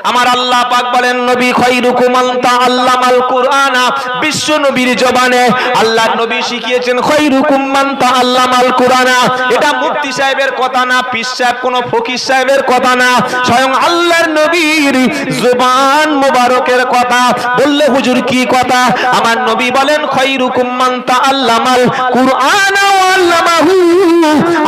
আমার আল্লাহ পাক বলেন নবী খায়রুকুম মান তাআল্লামাল কুরআনা, বিশ্ব নবীর জবানে আল্লাহর নবী শিখিয়েছেন খায়রুকুম মান তাআল্লামাল কুরআনা। এটা মুফতি সাহেবের কথা না, পীর সাহেব কোন ফকির সাহেবের কথা না, স্বয়ং আল্লাহর নবীর জবান মোবারকের কথা। বললে হুজুর কি কথা? আমার নবী বলেন খায়রুকুম মান তাআল্লামাল কুরআনা ওয়া আল্লামাহু।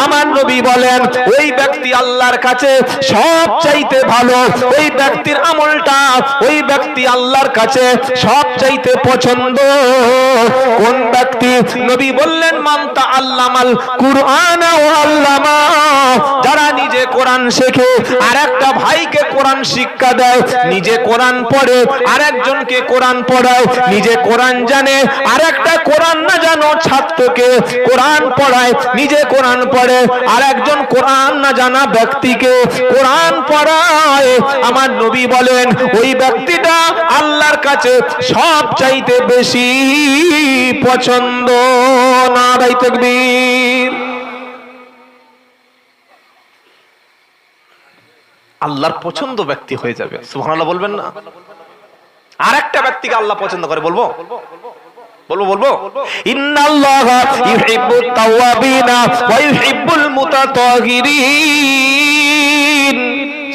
আমার নবী বলেন ওই ব্যক্তি আল্লাহর কাছে সবচাইতে ভালো, ওই ব্যক্তির আমলটা ওই ব্যক্তি আল্লাহর কাছে সবচাইতে পছন্দ। কোন ব্যক্তি? নবী বললেন মান তাআল্লামাল কুরআনা ওয়া আল্লামা, যারা নিজে কোরআন শেখে আর একটা ভাইকে কোরআন শিক্ষা দেয়, নিজে কোরআন পড়ে আর একজনকে কোরআন পড়ায়, নিজে কোরআন জানে আর একটা কোরআন না জানো ছাত্রকে কোরআন পড়ায়, নিজে কোরআন পড়ে আর একজন কোরআন না জানা ব্যক্তিকে কোরআন পড়ায়। আমার নবী বলেন ওই ব্যক্তিটা আল্লাহর কাছে সবচাইতে বেশি পছন্দ। নারে তাকবীর। আল্লাহর পছন্দ ব্যক্তি হয়ে যাবে, সুবহানাল্লাহ বলবেন না? আর একটা ব্যক্তিকে আল্লাহ পছন্দ করে, বলবো বলবো ইন্নাল্লাহা ইউহিব্বুত তাওয়াবিনা ওয়া ইউহিব্বুল মুতাতাহিরিন।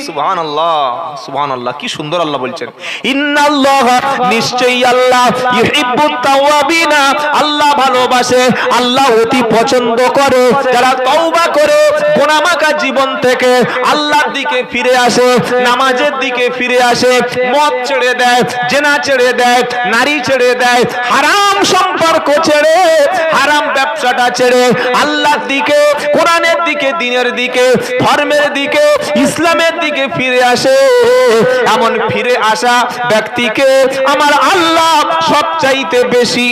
সুবহানাল্লাহ সুবহানাল্লাহ, কি সুন্দর আল্লাহ বলছেন ইন্নাল্লাহা, নিশ্চয়ই আল্লাহ ইউহিব্বুত তাওয়াবিনা, আল্লাহ ভালোবাসে, আল্লাহ অতি পছন্দ করে যারা তওবা করে গুনাহমাখা জীবন থেকে আল্লাহর দিকে ফিরে আসে, নামাজের দিকে ফিরে আসে, মদ ছেড়ে দেয়, জেনা ছেড়ে দেয়, নারী ছেড়ে দেয়, হারাম সম্পর্ক ছেড়ে, হারাম ব্যবসাটা ছেড়ে আল্লাহর দিকে, কোরআনের দিকে, দ্বীনের দিকে, ধর্মের দিকে, ইসলামের দিকে ফিরে আসে। এমন ফিরে আসা ব্যক্তিকে আমার আল্লাহ সবচাইতে বেশি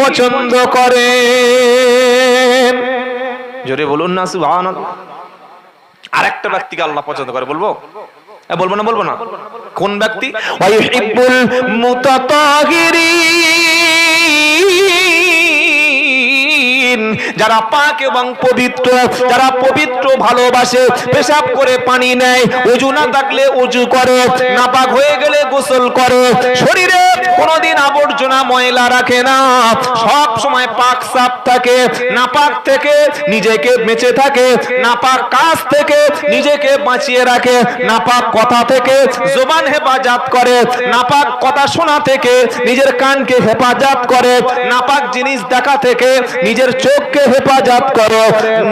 পছন্দ করেন। জোরে বলুন না সুবহানাল্লাহ। আরেকটা ব্যক্তিকে আল্লাহ পছন্দ করে, বলবো বলবো না? কোন ব্যক্তি? ওয়া ইউহিব্বুল মুতাতাহিরিন, যারা পাক এবং পবিত্র, যারা পবিত্র ভালোবাসে, পেশাব করে পানি নেয়, ওযু না থাকলে ওযু করে, নাপাক হয়ে গেলে গোসল করে, শরীরে কোনোদিন আবর্জনা ময়লা রাখে না, সব সময় পাক সাফ থাকে, নাপাক থেকে নিজেকে বেঁচে থাকে, নাপাক কাজ থেকে নিজেকে বাঁচিয়ে রাখে, নাপাক কথা থেকে জবান হেফাজত করে, নাপাক কথা শোনা থেকে নিজের কানকে হেফাজত করে, নাপাক জিনিস দেখা থেকে নিজের চোখকে হেফাজত করে,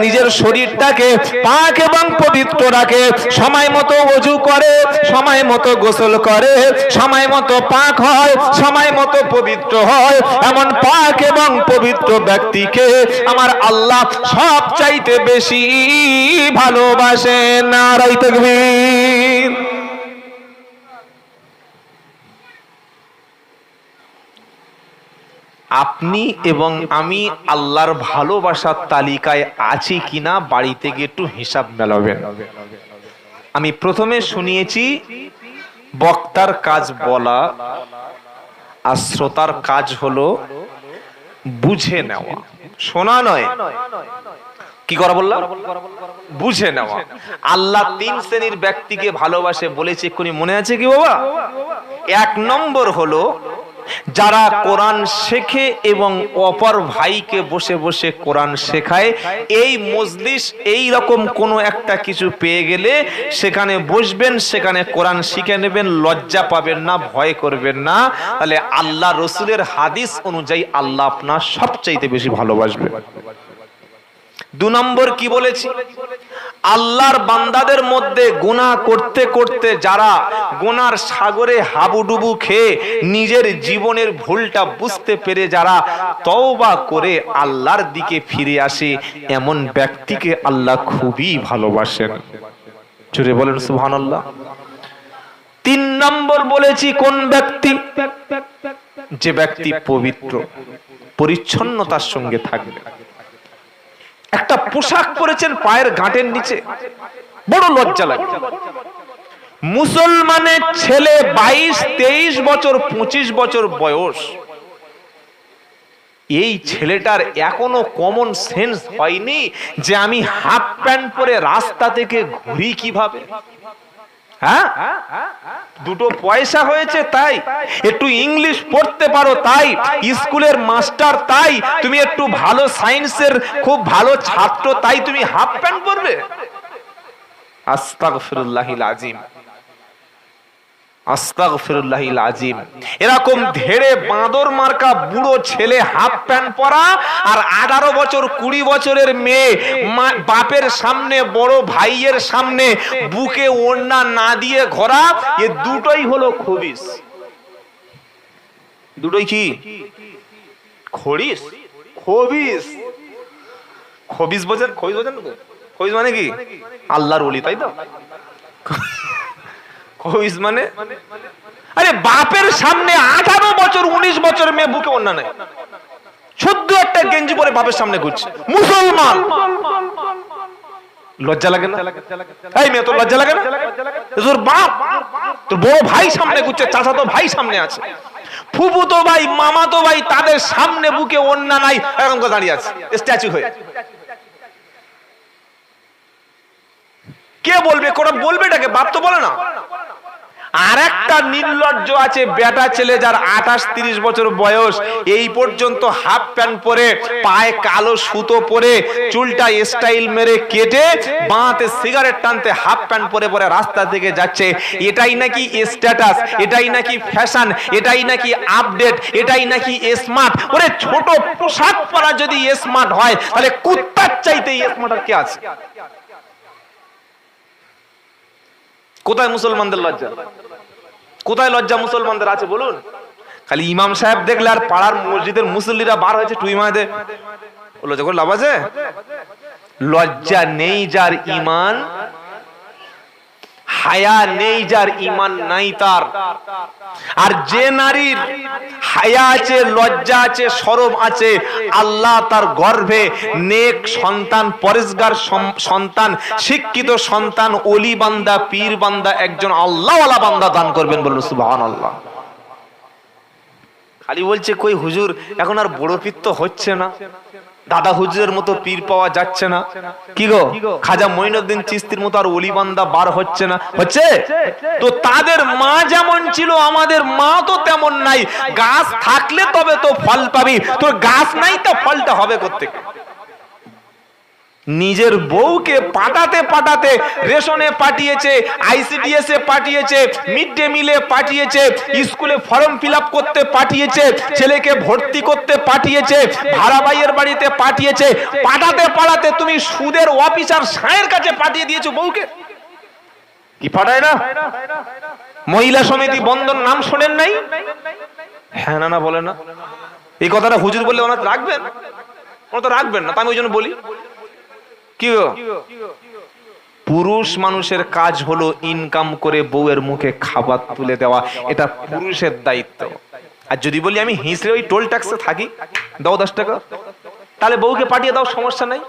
নিজের শরীরটাকে পাক এবং পবিত্র রাখে, সময় মতো ওযু করে, সময় মতো গোসল করে, সময় মতো পাক হয়, সময় মতো পবিত্র হয়। এমন পাক এবং পবিত্র ব্যক্তিকে আমার আল্লাহ সবচাইতে বেশি ভালোবাসেন। নারে তাকবীর। আপনি এবং আমি আল্লাহর ভালোবাসার তালিকায় আছি কিনা বাড়িতে গিয়ে একটু হিসাব মেলাবেন। আমি প্রথমে শুনিয়েছি বক্তার কাজ বলা আর শ্রোতার কাজ হলো বুঝে নেওয়া, শোনা নয়। কি করা বললাম? বুঝে নেওয়া। আল্লাহ তিন শ্রেণীর ব্যক্তিকে ভালোবাসে বলেছে, এক্ষুনি মনে আছে কি বাবা? এক নম্বর হলো যারা কোরআন শেখে এবং অপর ভাইকে বসে বসে কোরআন শেখায়। এই মজলিস এই রকম কোনো একটা কিছু পেয়ে গেলে সেখানে বসবেন, সেখানে কোরআন শিখে নেবেন, লজ্জা পাবেন না, ভয় করবেন না। তাহলে আল্লাহ রসুলের হাদিস অনুযায়ী আল্লাহ আপনার সবচাইতে বেশি ভালোবাসবে। দু নম্বর কি বলেছি? আল্লাহর বান্দাদের মধ্যে গুনাহ করতে করতে যারা গুনার সাগরে হাবুডুবু খেয়ে নিজের জীবনের ভুলটা বুঝতে পেরে যারা তওবা করে আল্লাহর দিকে ফিরে আসে, এমন ব্যক্তিকে আল্লাহ খুবই ভালোবাসেন। জোরে বলেন সুবহানাল্লাহ। তিন নম্বর বলেছি কোন ব্যক্তি? যে ব্যক্তি পবিত্র, পরিচ্ছন্নতার সঙ্গে থাকবে। একটা পোশাক পরেছেন পায়ের গাঁটের নিচে, বড় লজ্জা লাগে। মুসলমানের ছেলে 22-23 বছর 25 বছর বয়স, এই ছেলেটার এখনো কমন সেন্স হয়নি যে আমি হাফ প্যান্ট পরে রাস্তা থেকে ঘুরি কিভাবে। হ্যাঁ, দুটো পয়সা হয়েছে তাই, একটু ইংলিশ পড়তে পারো তাই, স্কুলের মাস্টার তাই, তুমি একটু ভালো সায়েন্সের খুব ভালো ছাত্র তাই তুমি হাফ প্যান্ট পরবে? আস্তাগফিরুল্লাহিল আযীম, আস্তাগফিরুল্লাহিল আযীম। এরকম ধেড়ে বাঁদর মার্কা বুড়ো ছেলে হাফ প্যান্ট পরা আর 18 বছর 20 বছরের মেয়ে বাপের সামনে বড় ভাইয়ের সামনে বুকে ওড়না না দিয়ে ঘোরা, এ দুটোই হলো খবিস। দুটোই কি? খড়িস, খবিস। খবিস বোঝেন? খবিস বোঝেন? খবিস মানে কি? আল্লাহর ওলি, তাই তো? খবিস মানে আরে বাপের সামনে 18 বছর 19 বছর মেয়ে বুকে ওড়না নাই, শুদ্ধ একটা গেঞ্জি পরে বাপের সামনে ঘুরছে, মুসলমান। লজ্জা লাগে না? এই মেয়ে, তোর লজ্জা লাগে না? তোর বাপ, তোর বড় ভাই সামনে ঘুরছে, চাচাতো ভাই সামনে আছে, ফুফুতো ভাই মামাতো ভাই তাদের সামনে বুকে ওড়না নাই, এরকম করে দাঁড়িয়ে আছে স্ট্যাচু হয়ে। কে বলবে? কোন বলবে এটাকে? বাপ তো বলে না। আর একটা নির্লজ্জ আছে বেটা ছেলে, যার 28-30 বছর বয়স, এই পর্যন্ত হাফ প্যান্ট পরে, পায়ে কালো সুতো পরে, চুলটা স্টাইল মেরে কেটে, বাঁতে সিগারেট টানতে হাফ প্যান্ট পরে পরে রাস্তা থেকে যাচ্ছে। এটাই নাকি স্ট্যাটাস, এটাই নাকি ফ্যাশন, এটাই নাকি আপডেট, এটাই নাকি স্মার্ট। ওরে ছোট পোশাক পরা যদি স্মার্ট হয়, তাহলে কুত্তার চাইতে স্মার্ট আর কে আছে? কোথায় মুসলমানদের লজ্জা? কোথায় লজ্জা মুসলমানদের আছে বলুন? খালি ইমাম সাহেব দেখলে আর পাড়ার মসজিদের মুসল্লিরা বার হয়েছে টুই মাদে, লজ্জা করে লাভ আছে? লজ্জা নেই যার ইমান, হায়া নেই যার ইমান নাই তার। আর যে নারীর হায়া আছে, লজ্জা আছে, শরম আছে, আল্লাহ তার গর্ভে নেক সন্তান, পরেশগার সন্তান, শিক্ষিত সন্তান, ওলি বান্দা, পীর বান্দা, একজন আল্লাহওয়ালা বান্দা দান করবেন। বলুন সুবহানাল্লাহ। খালি বলছে কই হুজুর এখন আর বড় পীর তো হচ্ছে না, দাদা হুজুরের মতো পীর পাওয়া যাচ্ছে না, কি গো খাজা মঈনুদ্দিন চিশতির মতো আর ওলি বান্দা বার হচ্ছে না। হচ্ছে তো তাদের মা যেমন ছিল, আমাদের মা তো তেমন নাই। গাছ থাকলে তবে তো ফল পাবি, তোর গাছ নাই তো ফলটা হবে কোত্থেকে? নিজের বউকে পাঠাতে পাঠাতে রেশনে পাঠিয়েছে, আইসিডিএস এ পাঠিয়েছে, মিড ডে মিলে পাঠিয়েছে, স্কুলে ফর্ম ফিল আপ করতে পাঠিয়েছে, ছেলেকে ভর্তি করতে পাঠিয়েছে, ভাড়া ভাইয়ের বাড়িতে পাঠিয়েছে। পাঠাতে পাঠাতে তুমি সুদের অফিসার সাহের কাছে পাঠিয়ে দিয়েছো বউকে। কি পাঠায় না? মহিলা সমিতি বন্ধন নাম শোনেন নাই? হ্যাঁ না বলে না? এই কথাটা হুজুর বললে ওনারা রাখবেন? ওনারা তো রাখবেন না, আমি ওই জন্য বলি। কি পুরুষ মানুষের কাজ হলো ইনকাম করে বউয়ের মুখে খাবার তুলে দেওয়া, এটা পুরুষের দায়িত্ব। আর যদি বলি আমি হিঁসড়ে ওই টোল ট্যাক্সে থাকি, দাও 10 টাকা, তাহলে বউকে পাঠিয়ে দাও, সমস্যা নাই।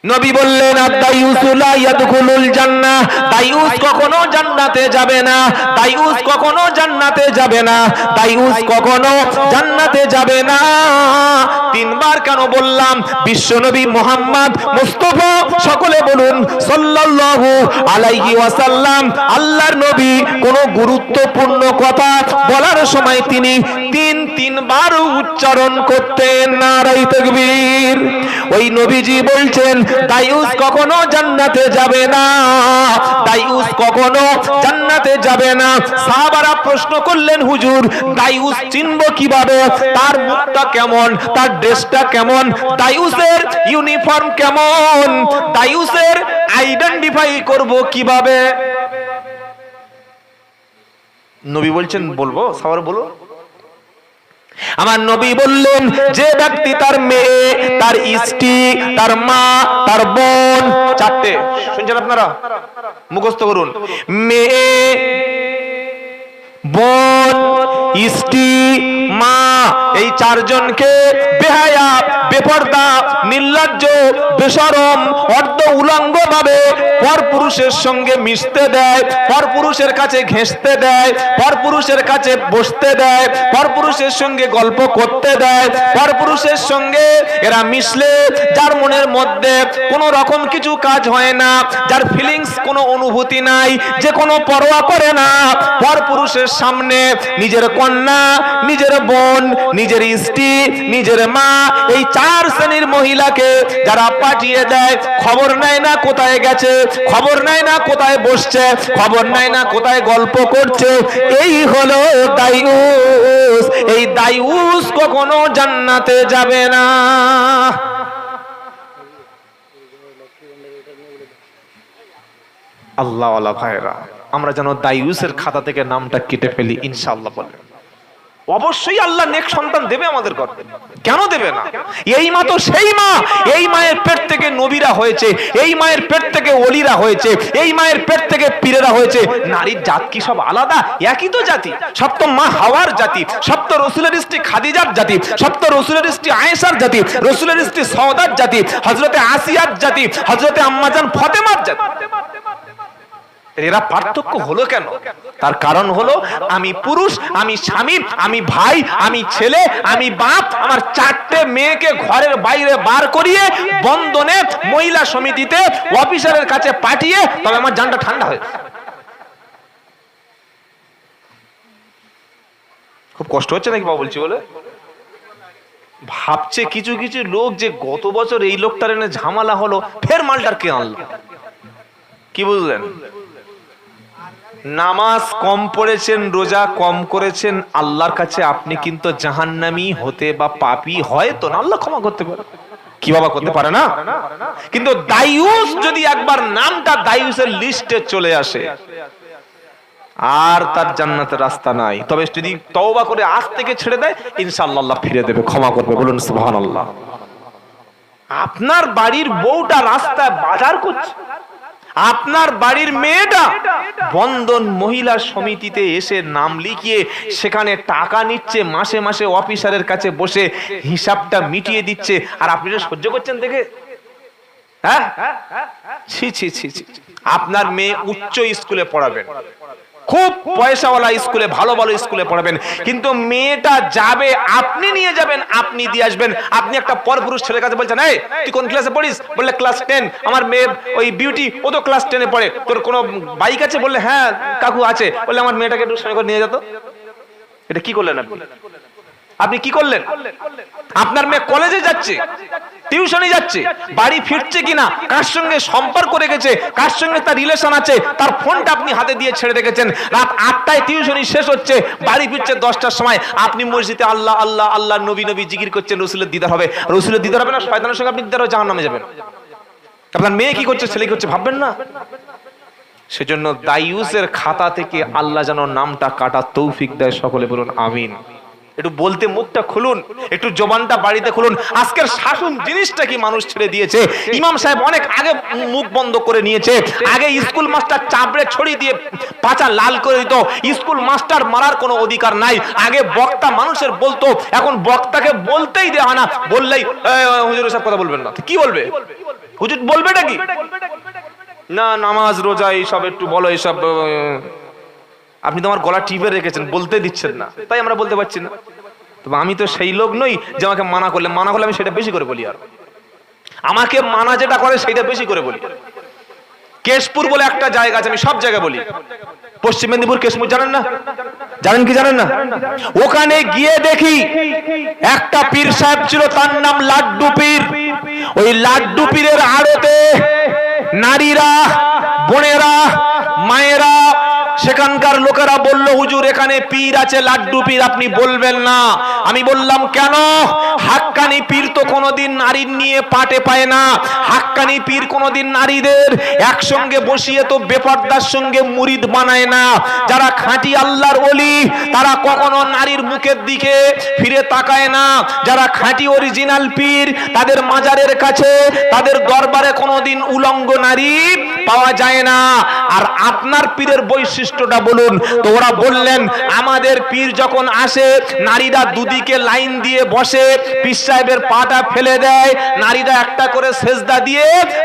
নবী বললেন আদ-দায়ুসু লা ইয়াদখুলুল জান্নাহ, দায়ুস কখনো জান্নাতে যাবে না, দায়ুস কখনো জান্নাতে যাবে না, দায়ুস কখনো জান্নাতে যাবে না। তিনবার কেন বললাম? বিশ্বনবী মুহাম্মদ মুস্তাফা, সকলে বলুন সাল্লাল্লাহু আলাইহি ওয়াসাল্লাম, আল্লাহর নবী কোন গুরুত্বপূর্ণ কথা বলার সময় তিনি তিনবার উচ্চারণ করতেন, নারায়ে তাকবীর। ওই নবীজি বলছেন দায়ুস কখনো জান্নাতে যাবে না, দায়ুস কখনো জান্নাতে যাবে না। সাহাবারা প্রশ্ন করলেন হুজুর দায়ুস চিনবো কিভাবে? তার মুখটা কেমন, তার ড্রেসটা কেমন, দায়ুসের ইউনিফর্ম কেমন, দায়ুসের আইডেন্টিফাই করব কিভাবে? নবী বলছেন বলবো, সাহাবারা বলো। আমার নবী বললেন যে ব্যক্তি তার মেয়ে, তার স্ত্রী, তার মা, তার বোন, চারটে শুনছেন আপনারা, মুখস্থ করুন, মেয়ে, বোন, স্ত্রী, মা, এই চারজনকে বেহায়া, বেপরদা, নির্লজ্জ, বেশরম, অর্ধ উলঙ্গ ভাবে পরপুরুষের সঙ্গে মিশতে দেয়, পরপুরুষের কাছে ঘেঁষতে দেয়, পরপুরুষের কাছে বসতে দেয়, পরপুরুষের সঙ্গে গল্প করতে করতে দেয়। পরপুরুষের সঙ্গে এরা মিশলে যার মনের মধ্যে কোনো রকম কিছু কাজ হয় না, যার ফিলিংস কোনো অনুভূতি নাই, যে কোনো পরোয়া করে না, পরপুরুষের সামনে নিজের কন্যা, নিজের বোন, নিজের স্ত্রী, নিজের মা, এই 4 শ্রেণীর মহিলাকে যারা পাঠিয়ে দেয়, খবর নেয় না কোথায় গেছে, খবর নেয় না কোথায় বসছে, খবর নেয় না কোথায় গল্প করছে, এই হলো দায়ুস। এই দায়ুস কখনো জান্নাতে যাবে না। আল্লাহ ওয়ালা ভাইরা, আমরা যেন দায়ুসের খাতা থেকে নামটা কেটে ফেলি ইনশাআল্লাহ। বলেন অবশ্যই আল্লাহ নেক সন্তান দেবে আমাদের গর্ভে, কেন দেবে না? এই মা তো সেই মা, এই মায়ের পেট থেকে নবীরা হয়েছে, এই মায়ের পেট থেকে ওলিরা হয়েছে, এই মায়ের পেট থেকে পীরেরা হয়েছে। নারীর জাত কি সব আলাদা? একই তো জাতি, সব তো মা হাওয়ার জাতি, সব তো রসুলের স্ত্রী খাদিজার জাতি, সব তো রসুলের স্ত্রী আয়েশার জাতি, রসুলের স্ত্রী সওদার জাতি, হযরতে আসিয়ার জাতি, হযরতে আম্মাজান ফাতেমার জাতি। এরা পার্থক্য হলো কেন? তার কারণ হলো আমি পুরুষ, আমি স্বামী, আমি ভাই, আমি ছেলে, আমি বাপ, আমার 4টে মেয়েকে ঘরের বাইরে বার করিয়ে বন্ধনে মহিলা সমিতিতে অফিসারের কাছে পাঠিয়ে তবে আমার জানটা ঠান্ডা হয়। খুব কষ্ট হচ্ছে নাকি বাবা বলছি বলে? ভাবছে কিছু কিছু লোক যে গত বছর এই লোকটার এনে ঝামেলা হলো, ফের মালটার কে আনলো। কি বুঝলেন? নামাজ কম পড়েছেন, রোজা কম করেছেন, আল্লাহর কাছে আপনি কিন্তু জাহান্নামী হতে বা পাপী হয়তো না, আল্লাহ ক্ষমা করতে পারে। কি বাবা করতে পারে না? কিন্তু দায়ুস যদি একবার নামটা দায়ুসের লিস্টে চলে আসে আর তার জান্নাতের রাস্তা নাই। তবে যদি তওবা করে আজ থেকে ছেড়ে দেয় ইনশাআল্লাহ আল্লাহ ফিরে দেবে, ক্ষমা করবে। বলুন সুবহানাল্লাহ। আপনার বাড়ির বউটা রাস্তায় বাজার করছে, আপনার বাড়ির মেয়েটা বন্ধন মহিলা সমিতিতে এসে নাম লিখিয়ে সেখানে টাকা নিচ্ছে, মাসে মাসে অফিসারের কাছে বসে হিসাবটা মিটিয়ে দিচ্ছে, আর আপনি সহ্য করছেন দেখে? হ্যাঁ, ছি ছি ছি ছি। আপনার মেয়ে উচ্চ স্কুলে পড়াবেন, খুব পয়সাওয়ালা স্কুলে, ভালো ভালো স্কুলে পড়াবেন, কিন্তু মেয়েটা যাবে, আপনি নিয়ে যাবেন, আপনি দিয়ে আসবেন। আপনি একটা পরপুরুষ ছেলের কাছে বলছেন, এই তুই কোন ক্লাসে পড়িস? বললে ক্লাস 10। আমার মেয়ে ওই বিউটি, ও তো ক্লাস 10-এ পড়ে। তোর কোনো বাইক আছে? বললে হ্যাঁ কাকু আছে। বললে আমার মেয়েটাকে একটু সঙ্গে করে নিয়ে যেত। এটা কি করলেন আপনি? আপনি কি করলেন? আপনার মেয়ে কলেজে যাচ্ছে, টিউশনে যাচ্ছে, বাড়ি ফিরছে কিনা, কার সঙ্গে সম্পর্ক রেখেছে, কার সঙ্গে তার রিলেশন আছে, তার ফোনটা আপনি হাতে দিয়ে ছেড়ে রেখেছেন। রাত 8টায় টিউশনি শেষ হচ্ছে, বাড়ি ফিরছে 10টার সময়। আপনি মসজিদে আল্লাহ আল্লাহ আল্লাহ নবী নবী জিকির করছেন, রসুলের দিদার হবে। রসুলের দিদার হবে না, শয়তানের সঙ্গে আপনি দিদার হয়ে জাহান্নামে যাবেন। আপনার মেয়ে কি করছে, ছেলে কি করছে ভাববেন না? সেজন্য দায়ুসের খাতা থেকে আল্লাহ যেন নামটা কাটার তৌফিক দেয়। সকলে বলুন আমিন। একটু বলতে মুখটা খুলুন, একটু জবানটা বাড়িতে খুলুন। আজকের শাসন জিনিসটা কি মানুষ ছেড়ে দিয়েছে। ইমাম সাহেব অনেক আগে মুখ বন্ধ করে নিয়েছে। আগে স্কুল মাস্টার চাপড়ে ছড়িয়ে দিয়ে পাছা লাল করে দিত, স্কুল মাস্টার মারার কোনো অধিকার নাই। আগে বক্তা মানুষের বলতো, এখন বক্তাকে বলতেই দেওয়া না, বললেই হুজুর সব কথা বলবেন না। কি বলবে হুজুর? বলবেটা কি? না নামাজ রোজা এইসব একটু বলো, এইসব আপনি তো আমার গলা টিপে রেখেছেন, বলতে দিচ্ছেন না, তাই আমরা বলতে পারছি না। তবে আমি তো সেই লোক নই যে আমাকে মানা করলে আমি সেটা বেশি করে বলি, আর আমাকে মানা যেটা করে সেটা বেশি করে বলি। কেশপুর বলে একটা জায়গা আছে, আমি সব জায়গায় বলি। পশ্চিম মেদিনীপুর কেশপুর জানেন না? জানেন কি জানেন না? ওখানে গিয়ে দেখি একটা পীর সাহেব ছিল, তার নাম লাড্ডু পীর। ওই লাড্ডু পীরের আড়তে নারীরা, বোনেরা, মায়েরা, সেখানকার লোকেরা বলল, হুজুর এখানে পীর আছে, লাড্ডু পীর, আপনি বলবেন না। আমি বললাম কেন? হাক্কানি পীর তো কোনোদিন নারীর নিয়ে পাটে পায় না। হাক্কানি পীর কোনোদিন নারীদের একসঙ্গে বসিয়ে তো বেপর্দার সঙ্গে মুরিদ বানায় না। যারা খাঁটি আল্লাহর ওলি তারা কখনো নারীর মুখের দিকে ফিরে তাকায় না। যারা খাঁটি অরিজিনাল পীর তাদের মাজারের কাছে, তাদের দরবারে কোনোদিন উলঙ্গ নারী পাওয়া যায় না। আর আপনার পীরের বৈশিষ্ট্য বৈশিষ্ট্যটা বলুন। তো ওরা বললেন আমাদের পীর যখন আসে নারীরা দুদিকে লাইন দিয়ে বসে, পীর সাহেবের পাটা ফেলে দেয়, নারীরা একটা করে সেজদা দিয়ে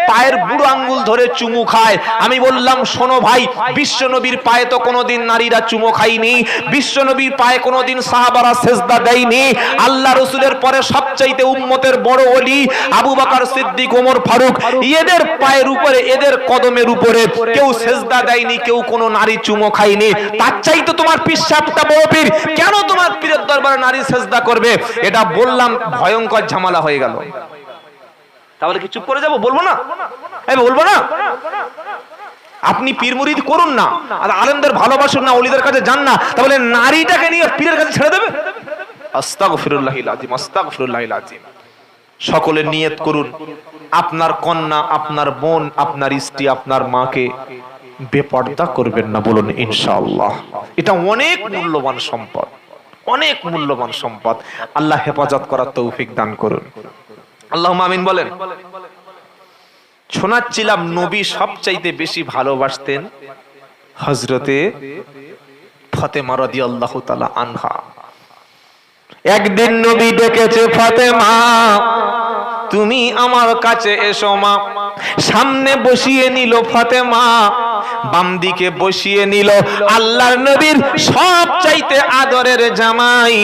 পায়ের বুড়ো আঙ্গুল ধরে চুমু খায়। আমি বললাম শোনো ভাই, বিশ্বনবীর পায়ে তো কোনোদিন নারীরা চুমু খায়নি, বিশ্বনবীর পায়ে কোনোদিন সাহাবারা সেজদা দেয়নি। আল্লাহ রাসূলের পরে সবচাইতে উম্মতের বড় ওলি আবু বকর সিদ্দিক, ওমর ফারুক, এদের পায়ের উপরে, এদের কদমের উপরে কেউ সেজদা দেয়নি, কেউ কোনো নারী চুমু খায়নি। তার চাইতে তোমার পীর সাহেবটা বড় পীর, কেন তোমার পীরের দরবারে নারী সেজদা করবে? এটা বললাম, ভয়ঙ্কর ঝামেলা হয়ে গেল। তাহলে কি চুপ করে যাব? বলবো না, বলবো না। আপনি পীর মুরিদ করুন না, আর আলেমদের ভালোবাসুন না, ওলিদের কাছে যান না, তাহলে নারীটাকে নিয়ে পীরের কাছে ছেড়ে দেবে? আস্তাগফিরুল্লাহিল আযীম, আস্তাগফিরুল্লাহিল আযীম। সকলে নিয়ত করুন, আপনার কন্যা, আপনার বোন, আপনার স্ত্রী, আপনার মাকে বেপর্দা করবেন না, বলুন ইনশাআল্লাহ। এটা অনেক মূল্যবান সম্পদ, অনেক মূল্যবান সম্পদ। আল্লাহ হেফাজত করার তৌফিক দান করুন, আল্লাহুম্মা আমিন বলেন। শোনাচ্ছিলাম নবী সবচাইতে বেশি ভালোবাসতেন হযরতে ফাতেমা রাদিয়াল্লাহু তাআলা আনহা। একদিন নবী ডেকেছে, ফাতেমা তুমি আমার কাছে এসো মা। সামনে বসিয়ে নিল ফাতেমা, বাম দিকে বসিয়ে নিল আল্লাহর নবীর সবচাইতে আদরের জামাই,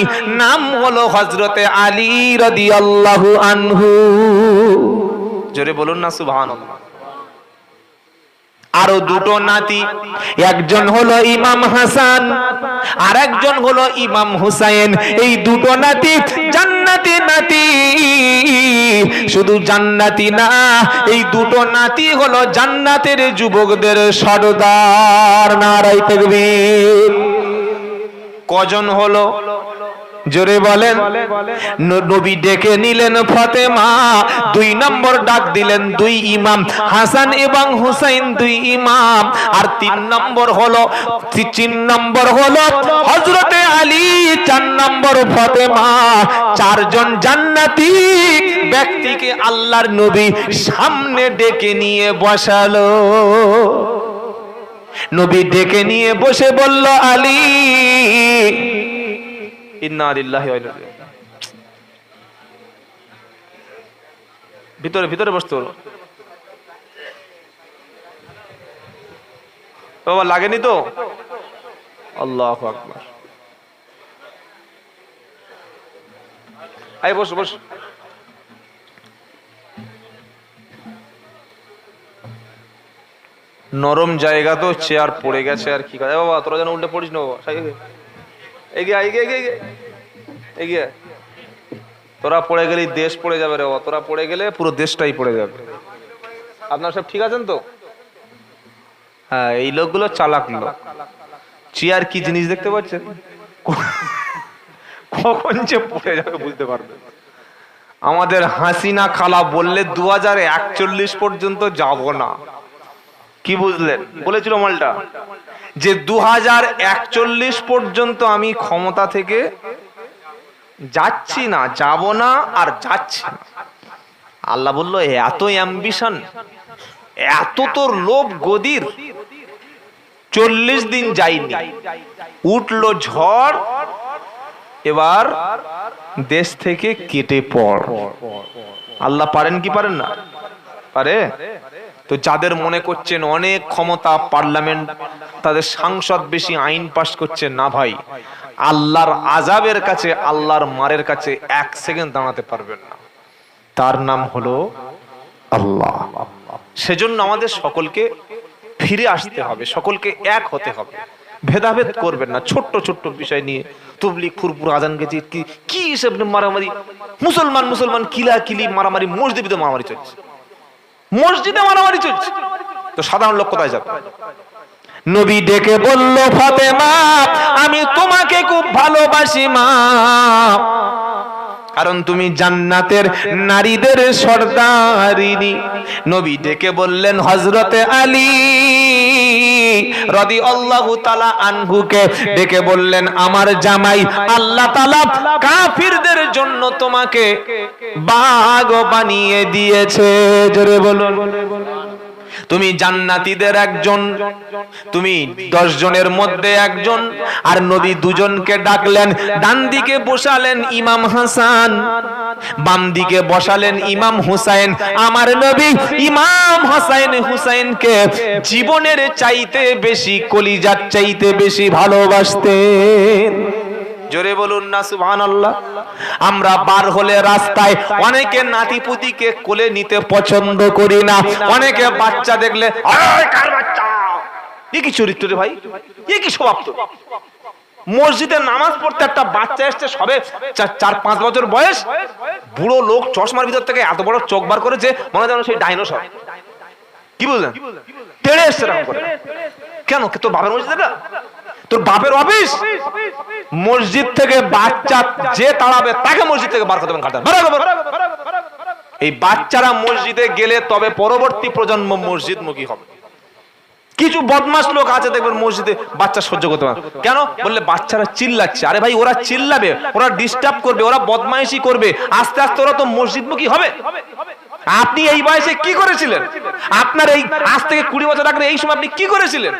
নাম হলো হযরতে আলী রাদিয়াল্লাহু আনহু। জোরে বলুন না সুবহানাল্লাহ। আরো দুটো নাতি, একজন হলো ইমাম হাসান আর একজন হলো ইমাম হুসাইন। এই দুটো নাতি জান্নাতি নাতি, শুধু জান্নাতি না, এই দুটো নাতি হলো জান্নাতের যুবকদের সর্দার। নারায়ে তাকবীর। কজন হলো? জোরে বলেন। নবী ডেকে নিলেন ফাতেমা, 2 নম্বর ডাক দিলেন, 2 ইমাম হাসান এবং হুসাইন 2 ইমাম, আর 3 নম্বর হলো হযরতে আলী, 4 নম্বর ফাতেমা। 4 জন জান্নাতি ব্যক্তিকে আল্লাহর নবী সামনে ডেকে নিয়ে বসালো। নবী ডেকে নিয়ে বসে বলল, আলী, ইন্না লিল্লাহি ওয়া ইন্না ইলাইহি রাজিউন। ভিতরে ভিতরে বসতে হলো বাবা, লাগেনি তো? আল্লাহু আকবার। আই বস বস। নরম জায়গা তো, চেয়ার পড়ে গেছে আর কি কাজ। বাবা তোরা যেন উল্টে পড়িস না বাবা, এগিয়ে এগিয়ে এগিয়ে এগিয়ে। তোরা পড়ে গেলে দেশ পড়ে যাবে রে বাবা, তোরা পড়ে গেলে পুরো দেশটাই পড়ে যাবে। আপনারা সব ঠিক আছেন তো? হ্যাঁ, এই লোকগুলো চালাক লোক। চেয়ার কি জিনিস দেখতে পাচ্ছেন, কখন যে পড়ে যাবে বুঝতে পারবে। আমাদের হাসিনা খালা বললে 2041 পর্যন্ত যাব না, কি বুঝলেন? বলেছিল মালটা যে 2041 পর্যন্ত আমি ক্ষমতা থেকে যাচ্ছি না, যাব না আর যাচ্ছি না। আল্লাহ বলল, এত অ্যাম্বিশন, এত তোর লোভ গদির। 40 দিন যায়নি, উঠলো ঝড়, এবার দেশ থেকে কেটে পড়। আল্লাহ পারেন কি পারেন না? পারে। তো যাদের মনে করছেন অনেক ক্ষমতা, পার্লামেন্ট, তাদের সাংসদ বেশি, আইন পাস করছেন না ভাই, আল্লাহর আযাবের কাছে, আল্লাহর মারের কাছে 1 সেকেন্ড দাঁড়াতে পারবেন না। তার নাম হলো আল্লাহ। সেজন্য আমাদের সকলকে ফিরে আসতে হবে, সকলকে এক হতে হবে, ভেদাভেদ করবেন না। ছোট্ট ছোট্ট বিষয় নিয়ে তবলিগ, ফুরফুর, আজান গেছে, কি সব মারামারি, মুসলমান কিলাকিলি মারামারি, মসজিদে মারামারি চলছে, মসজিদে মারামারি চলছে, তো সাধারণ লোক কোথায় যাবে? নবী ডেকে বলল, ফাতেমা আমি তোমাকে খুব ভালোবাসি মা, কারণ তুমি জান্নাতের নারীদের সর্দারিনী। নবী ডেকে বললেন হযরতে আলী রাদিয়াল্লাহু তাআলা আনহুকে, ডেকে বললেন আমার জামাই, আল্লাহ তাআলা কাফিরদের জন্য তোমাকে বাগ বানিয়ে দিয়েছে। জোরে বলুন। তুমি জান্নাতীদের একজন, তুমি 10 জনের মধ্যে একজন। আর নবী দুজনকে ডাকলেন, ডান দিকে বসালেন ইমাম হাসান, বাম দিকে বসালেন ইমাম হুসাইন। আমার নবী ইমাম হাসান হুসাইনকে জীবনের চাইতে বেশি, কলিজার চাইতে বেশি ভালোবাসতেন। জোরে বলুন না সুবহানাল্লাহ। আমরা বার হলে রাস্তায় অনেকে নাতিপুতিকে কোলে নিতে পছন্দ করি না। অনেকে বাচ্চা দেখলে কার বাচ্চা, এ কি চরিত্র রে ভাই, এ কি স্বভাব তো। মসজিদে নামাজ পড়তে একটা বাচ্চা এসছে, সবে 4-5 বছর বয়স, বুড়ো লোক চশমার ভিতর থেকে এত বড় চোখ বার করেছে, মনে হয় যেন সেই ডাইনোসর। কি বুঝলেন, তেড়ে এসছে এরকম করে। কেন, তোর বাপের মসজিদ এটা, তোর বাপের অফিস? মসজিদ থেকে বাচ্চা যে তাড়াবে তাকে মসজিদ থেকে বার করতে হবে। এই বাচ্চারা মসজিদে গেলে তবে পরবর্তী প্রজন্ম মসজিদমুখী হবে। কিছু বদমাশ লোক আছে দেখবেন মসজিদে বাচ্চা সহ্য করতে পারে। কেন বললে বাচ্চারা চিল্লাচ্ছে। আরে ভাই, ওরা চিল্লাবে, ওরা ডিস্টার্ব করবে, ওরা বদমাইশি করবে, আস্তে আস্তে ওরা তো মসজিদমুখী হবে। আপনি এই বয়সে কি করেছিলেন? আপনার এই আজ থেকে 20 বছর আগে এই সময় আপনি কি করেছিলেন?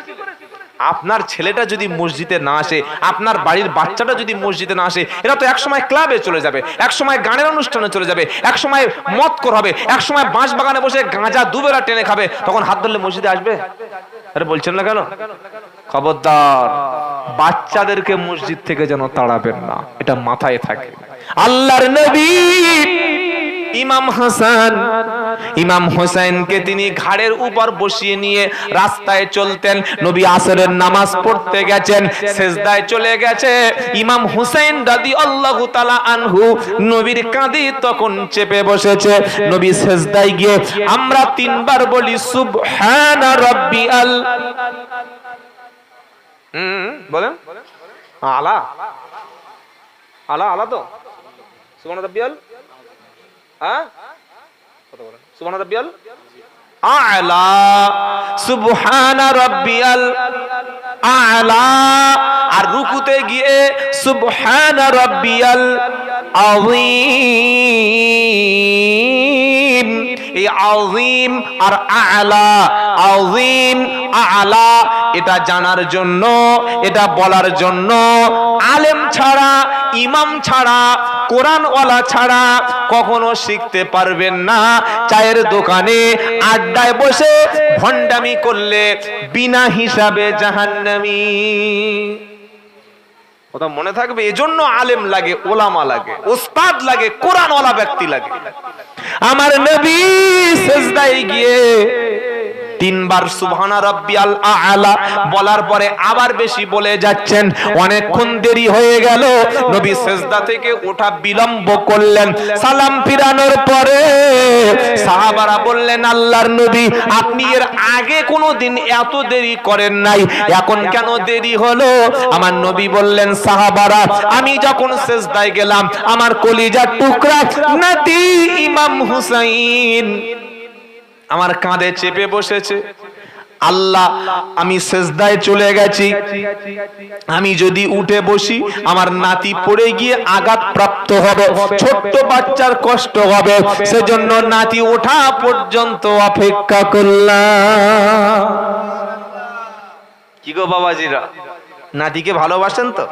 আপনার ছেলেটা যদি মসজিদে না আসে, আপনার বাড়ির বাচ্চাটা যদি মসজিদে না আসে, এরা তো একসময় ক্লাবে চলে যাবে, একসময় গানের অনুষ্ঠানে চলে যাবে, একসময় মদখোর হবে, একসময় বাঁশ বাগানে বসে গাঁজা দুবেলা টেনে খাবে। তখন হাত ধরলে মসজিদে আসবে? আরে বলছেন না কেন? খবরদার, বাচ্চাদেরকে মসজিদ থেকে যেন তাড়াবেন না, এটা মাথায় থাকে। আল্লাহর নবী ইমাম হাসান ইমাম হোসেনকে তিনি ঘাড়ের উপর বসিয়ে নিয়ে রাস্তায় চলতেন। নবী আসরের নামাজ পড়তে গেছেন, সেজদায় চলে গেছে ইমাম হুসাইন রাদিয়াল্লাহু তাআলা আনহু, নবীর কাঁধে তখন চেপে বসেছে। নবী সেজদায় গিয়ে আমরা 3 বার বলি সুবহানা রাব্বিয়াল, বলেন আলা আলা আলা, তো সুবহানা রাব্বিয়াল, হ্যাঁ কত বলেন, সুবহানা রাব্বিয়াল আ'লা, সুবহানা রাব্বিয়াল আ'লা। আর রুকুতে গিয়ে সুবহানা রাব্বিয়াল আযীম। এই আযীম আর আ'লা, আযীম আ'লা, এটা জানার জন্য, এটা বলার জন্য আলেম ছাড়া, ইমাম ছাড়া, কোরআনওয়ালা ছাড়া কখনো শিখতে পারবেন না। চায়ের দোকানে আড্ডায় বসে ভণ্ডামি করলে বিনা হিসাবে জাহান্নামী। কথা মনে থাকবে। এজন্য আলেম লাগে, ওলামা লাগে, ওস্তাদ লাগে, কোরআনওয়ালা ব্যক্তি লাগে। আমার নবী সিজদায় গিয়ে 3 বার সুবহানা রাব্বিয়াল আ'লা বলার পরে আবার বেশি বলে যাচ্ছেন। অনেকক্ষণ দেরি হয়ে গেল, নবী সিজদা থেকে ওঠা বিলম্ব করলেন। সালাম ফিরানোর পরে সাহাবারা বললেন, আল্লাহর নবী আপনি এর আগে কোনোদিন এত দেরি করেন নাই, এখন কেন দেরি হলো? আমার নবী বললেন, সাহাবারা আমি যখন সিজদায় গেলাম, আমার কলিজার টুকরা নাতি ইমাম হুসাইন আমার কাঁধে চেপে বসেছে। আল্লাহ, আমি সিজদায় চলে গেছি, আমি যদি উঠে বসি আমার নাতি পড়ে গিয়ে আঘাত প্রাপ্ত হবে, ছোট্ট বাচ্চার কষ্ট হবে, সেজন্য নাতি ওঠা পর্যন্ত অপেক্ষা করলাম। কি গো বাবাজিরা, নাতিকে ভালোবাসেন তো?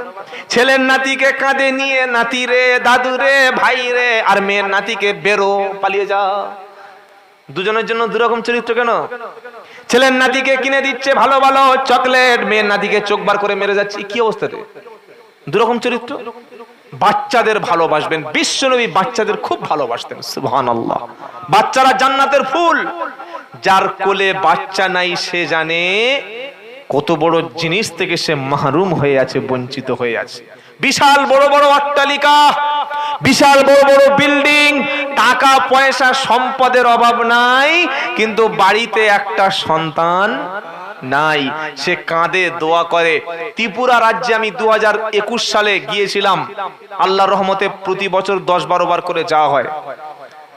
ছেলের নাতিকে কাঁধে নিয়ে নাতি রে, দাদু রে, ভাই রে, আর মেয়ের নাতিকে বেরো, পালিয়ে যা। দুজনের জন্য দুরকম চরিত্র কেন? ছেলের নাতিকে কিনে দিচ্ছে ভালো ভালো চকলেট, মেয়ের নাতিকে চোখ বার করে মেরে যাচ্ছে। কি অবস্থা রে? দুরকম চরিত্র। বাচ্চাদের ভালোবাসবেন, বিশ্বনবী বাচ্চাদের খুব ভালোবাসতেন। সুবহানাল্লাহ। বাচ্চারা জান্নাতের ফুল। যার কোলে বাচ্চা নাই সে জানে কত বড় জিনিস থেকে সে মাহরুম হয়ে আছে, বঞ্চিত হয়ে আছে। বিশাল বড় বড় অট্টালিকা, বিশাল বড় বড় বিল্ডিং, টাকা পয়সা সম্পদের অভাব নাই, কিন্তু বাড়িতে একটা সন্তান নাই। সে কাঁদে, দোয়া করে। ত্রিপুরা রাজ্যে আমি 2021 সালে গিয়েছিলাম। আল্লাহর রহমতে প্রতি বছর 10-12 বার করে যাওয়া হয়।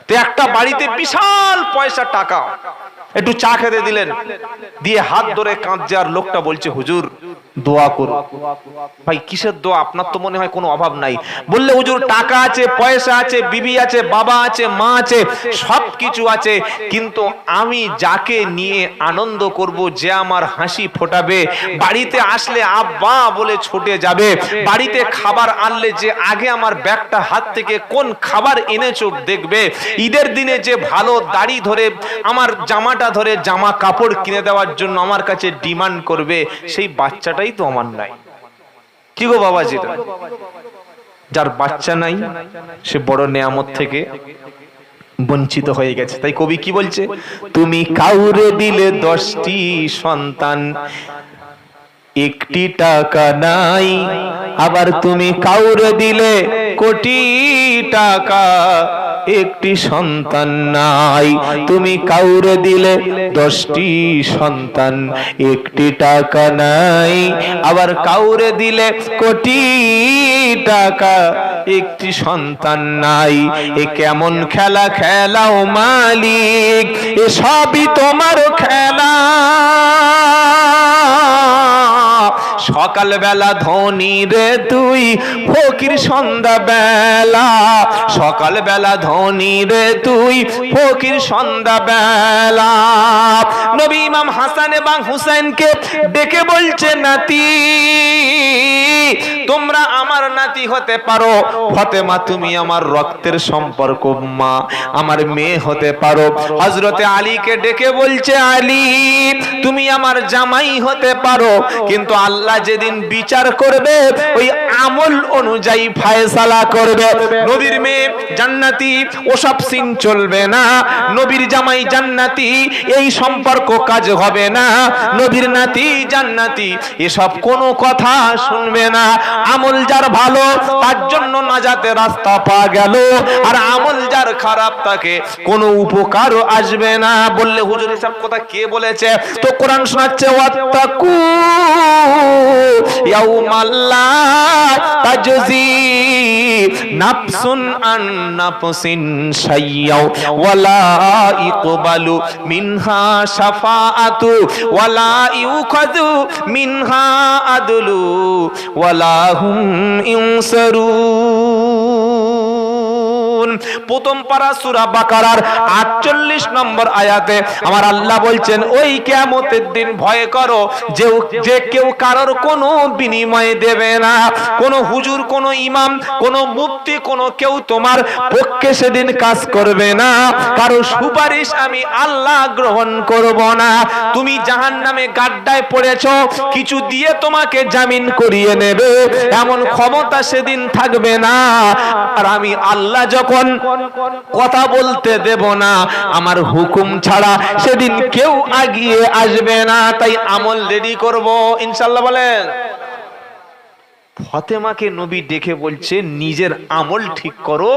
তো একটা বাড়িতে বিশাল পয়সা টাকা, একটু চা খেতে দিলেন, দিয়ে হাত ধরে কাঁদছে, আর লোকটা বলছে, হুজুর দোয়া করো। ভাই কিসের দোয়া? আপনার তো মনে হয় কোনো অভাব নাই। বললে হুজুর টাকা আছে, পয়সা আছে, বিবি আছে, বাবা আছে, মা আছে, সবকিছু আছে, কিন্তু আমি যাকে নিয়ে আনন্দ করব, যে আমার হাসি ফোটাবে, বাড়িতে আসলে আব্বা বলে ছুটে যাবে, বাড়িতে খাবার আনলে যে আগে আমার ব্যাগটা হাত থেকে কোন খাবার এনেছো দেখবে, ঈদের দিনে যে ভালো দাড়ি ধরে আমার জামাটা ধরে জামা কাপড় কিনে দেওয়ার জন্য আমার কাছে ডিমান্ড করবে, সেই বাচ্চাটাই তো আমার নাই। কি গো বাবা, যেটা যার বাচ্চা নাই সে বড় নেয়ামত থেকে বঞ্চিত হয়ে গেছে। তাই কবি কি বলছে? তুমি কাউরে দিলে 10টি সন্তান, একটি টাকা নাই, আবার তুমি কাউরে দিলে কোটি টাকা, একটি সন্তান নাই। তুমি কাউরে দিলে 10টি সন্তান, একটি টাকা নাই, আবার কাউরে দিলে কোটি টাকা, একটি সন্তান নাই। এ কেমন খেলা খেলাও মালিক, এ সবই তোমার খেলা। সকাল বেলা ধনী রে তুই, ফকির সন্ধ্যা বেলা, সকাল বেলা ধনী রে তুই, ফকির সন্ধ্যা বেলা। নবী ইমাম হাসান এবং হুসাইনকে ডেকে বলছে, নাতি তোমরা আমার নাতি হতে পারো, ফাতেমা তুমি আমার রক্তের সম্পর্ক মা, আমার মেয়ে হতে পারো। হযরতে আলীকে ডেকে বলছে, আলী তুমি আমার জামাই হতে পারো, কিন্তু আল্লাহ যেদিন বিচার করবে ওই আমল অনুযায়ী ফয়সালা করবে। নবীর মেয়ে জান্নাতি, ওসব সিন চলবে না। নবীর জামাই জান্নাতি, এই সম্পর্ক কাজ হবে না। নবীর নাতি জান্নাতি, এসব কোনো কথা শুনবে না। আমল যার ভালো তার জন্য নাজাতের রাস্তা পাওয়া গেল, আর আমল যার খারাপ তাকে কোনো উপকারও আসবে না। বললে হুজুর এসব কথা কে বলেছে? তো কোরআন শোনাচ্ছে, ওয়াত্তাকু ইয়াউমাল্লা তাজজি নাফসুন আন নাফসিন শাইয়্যাও ওয়ালা ইকবালু মিনহা শাফাআতু ওয়ালা ইউখাযু মিনহা আদলু ওয়ালা হুম ইনসারুন। প্রথম পারা সূরা বাকারার 48 নম্বর আয়াতে আমার আল্লাহ বলছেন, ওই কিয়ামতের দিন ভয় করো যে কেউ কারোর কোনো বিনিময় দেবে না। কোন হুজুর, কোন ইমাম, কোন মুফতি, কোন কেউ তোমার পক্ষে সেদিন কাজ করবে না। কারো সুপারিশ আমি আল্লাহ গ্রহণ করব না। তুমি জাহান্নামে গাড্ডায় পড়েছো, কিছু দিয়ে তোমাকে জামিন করিয়ে নেবে এমন ক্ষমতা সেদিন থাকবে না। আর আমি আল্লাহ যখন কথা বলতে দেব না, আমার হুকুম ছাড়া সেদিন কেউ আগিয়ে আসবে না। তাই আমল রেডি করব ইনশাআল্লাহ। বলেন, ফাতেমাকে নবী ডেকে বলছে নিজের আমল ঠিক করো,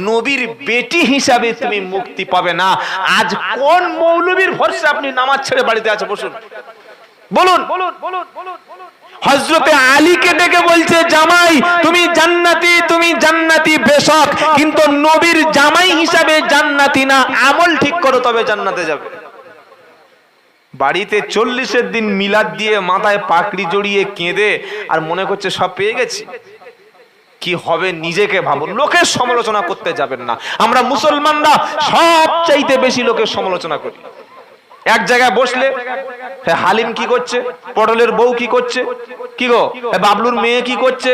নবীর বেটি হিসাবে তুমি মুক্তি পাবে না। আজ কোন মৌলবীর ভরসা আপনি নামাজ ছেড়ে বাড়িতে আছে? বসুন, বলুন। হযরতে আলীকে ডেকে বলছে, জামাই তুমি জান্নাতি, তুমি জান্নাতি বেশক, কিন্তু নবীর জামাই হিসাবে জান্নাতি না। আমল ঠিক করো তবে জান্নাতে যাবে। বাড়িতে 40-এর দিন মিলাদ দিয়ে মাথায় পাকড়ি জড়িয়ে কেঁদে আর মনে করছে সব পেয়ে গেছি। কি হবে নিজেকে ভাবুন। লোকের সমালোচনা করতে যাবেন না। আমরা মুসলমানরা সবচাইতে বেশি লোকের সমালোচনা করি। এক জায়গায় বসলে হালিম কি করছে, পটলের বউ কি করছে, কি গো বাবলুর মেয়ে কি করছে,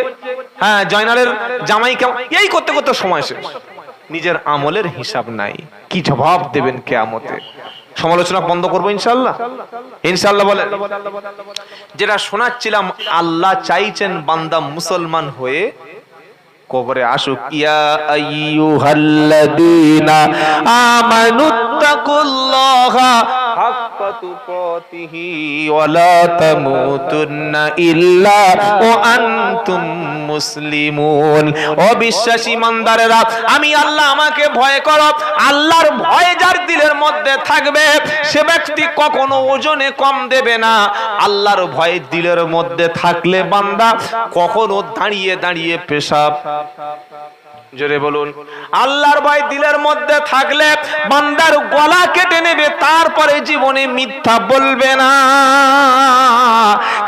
হ্যাঁ জয়নালের জামাই কেমন, এই করতে করতে সময় শেষ। নিজের আমলের হিসাব নাই, কি জবাব দেবেন কিয়ামতে? সমালোচনা বন্ধ করবো ইনশাআল্লাহ, ইনশাআল্লাহ। বলে যেটা শোনাচ্ছিলাম, আল্লাহ চাইছেন বান্দা মুসলমান হয়ে কবরে আসুক। ইয়া আইয়ুহাল্লাযীনা আমানুত্তাকুল্লাহা হাক্কা তুকাতিহি ওয়া লা তামুতুন্না ইল্লা ওয়া আনতুম মুসলিমুন। ও বিশ্বাসী ইমানদারেরা, আমি আল্লাহ, আমাকে ভয় করো। আল্লাহর ভয় যার দিলের মধ্যে থাকবে সে ব্যক্তি কখনো ওজনে কম দেবে না। আল্লাহর ভয় দিলের মধ্যে থাকলে বান্দা কখনো দাঁড়িয়ে দাঁড়িয়ে পেশাব জোরে বলুন। আল্লাহর ভয় দিলের মধ্যে থাকলে বান্দার গলা কেটে নেবে, তারপরে জীবনে মিথ্যা বলবে না।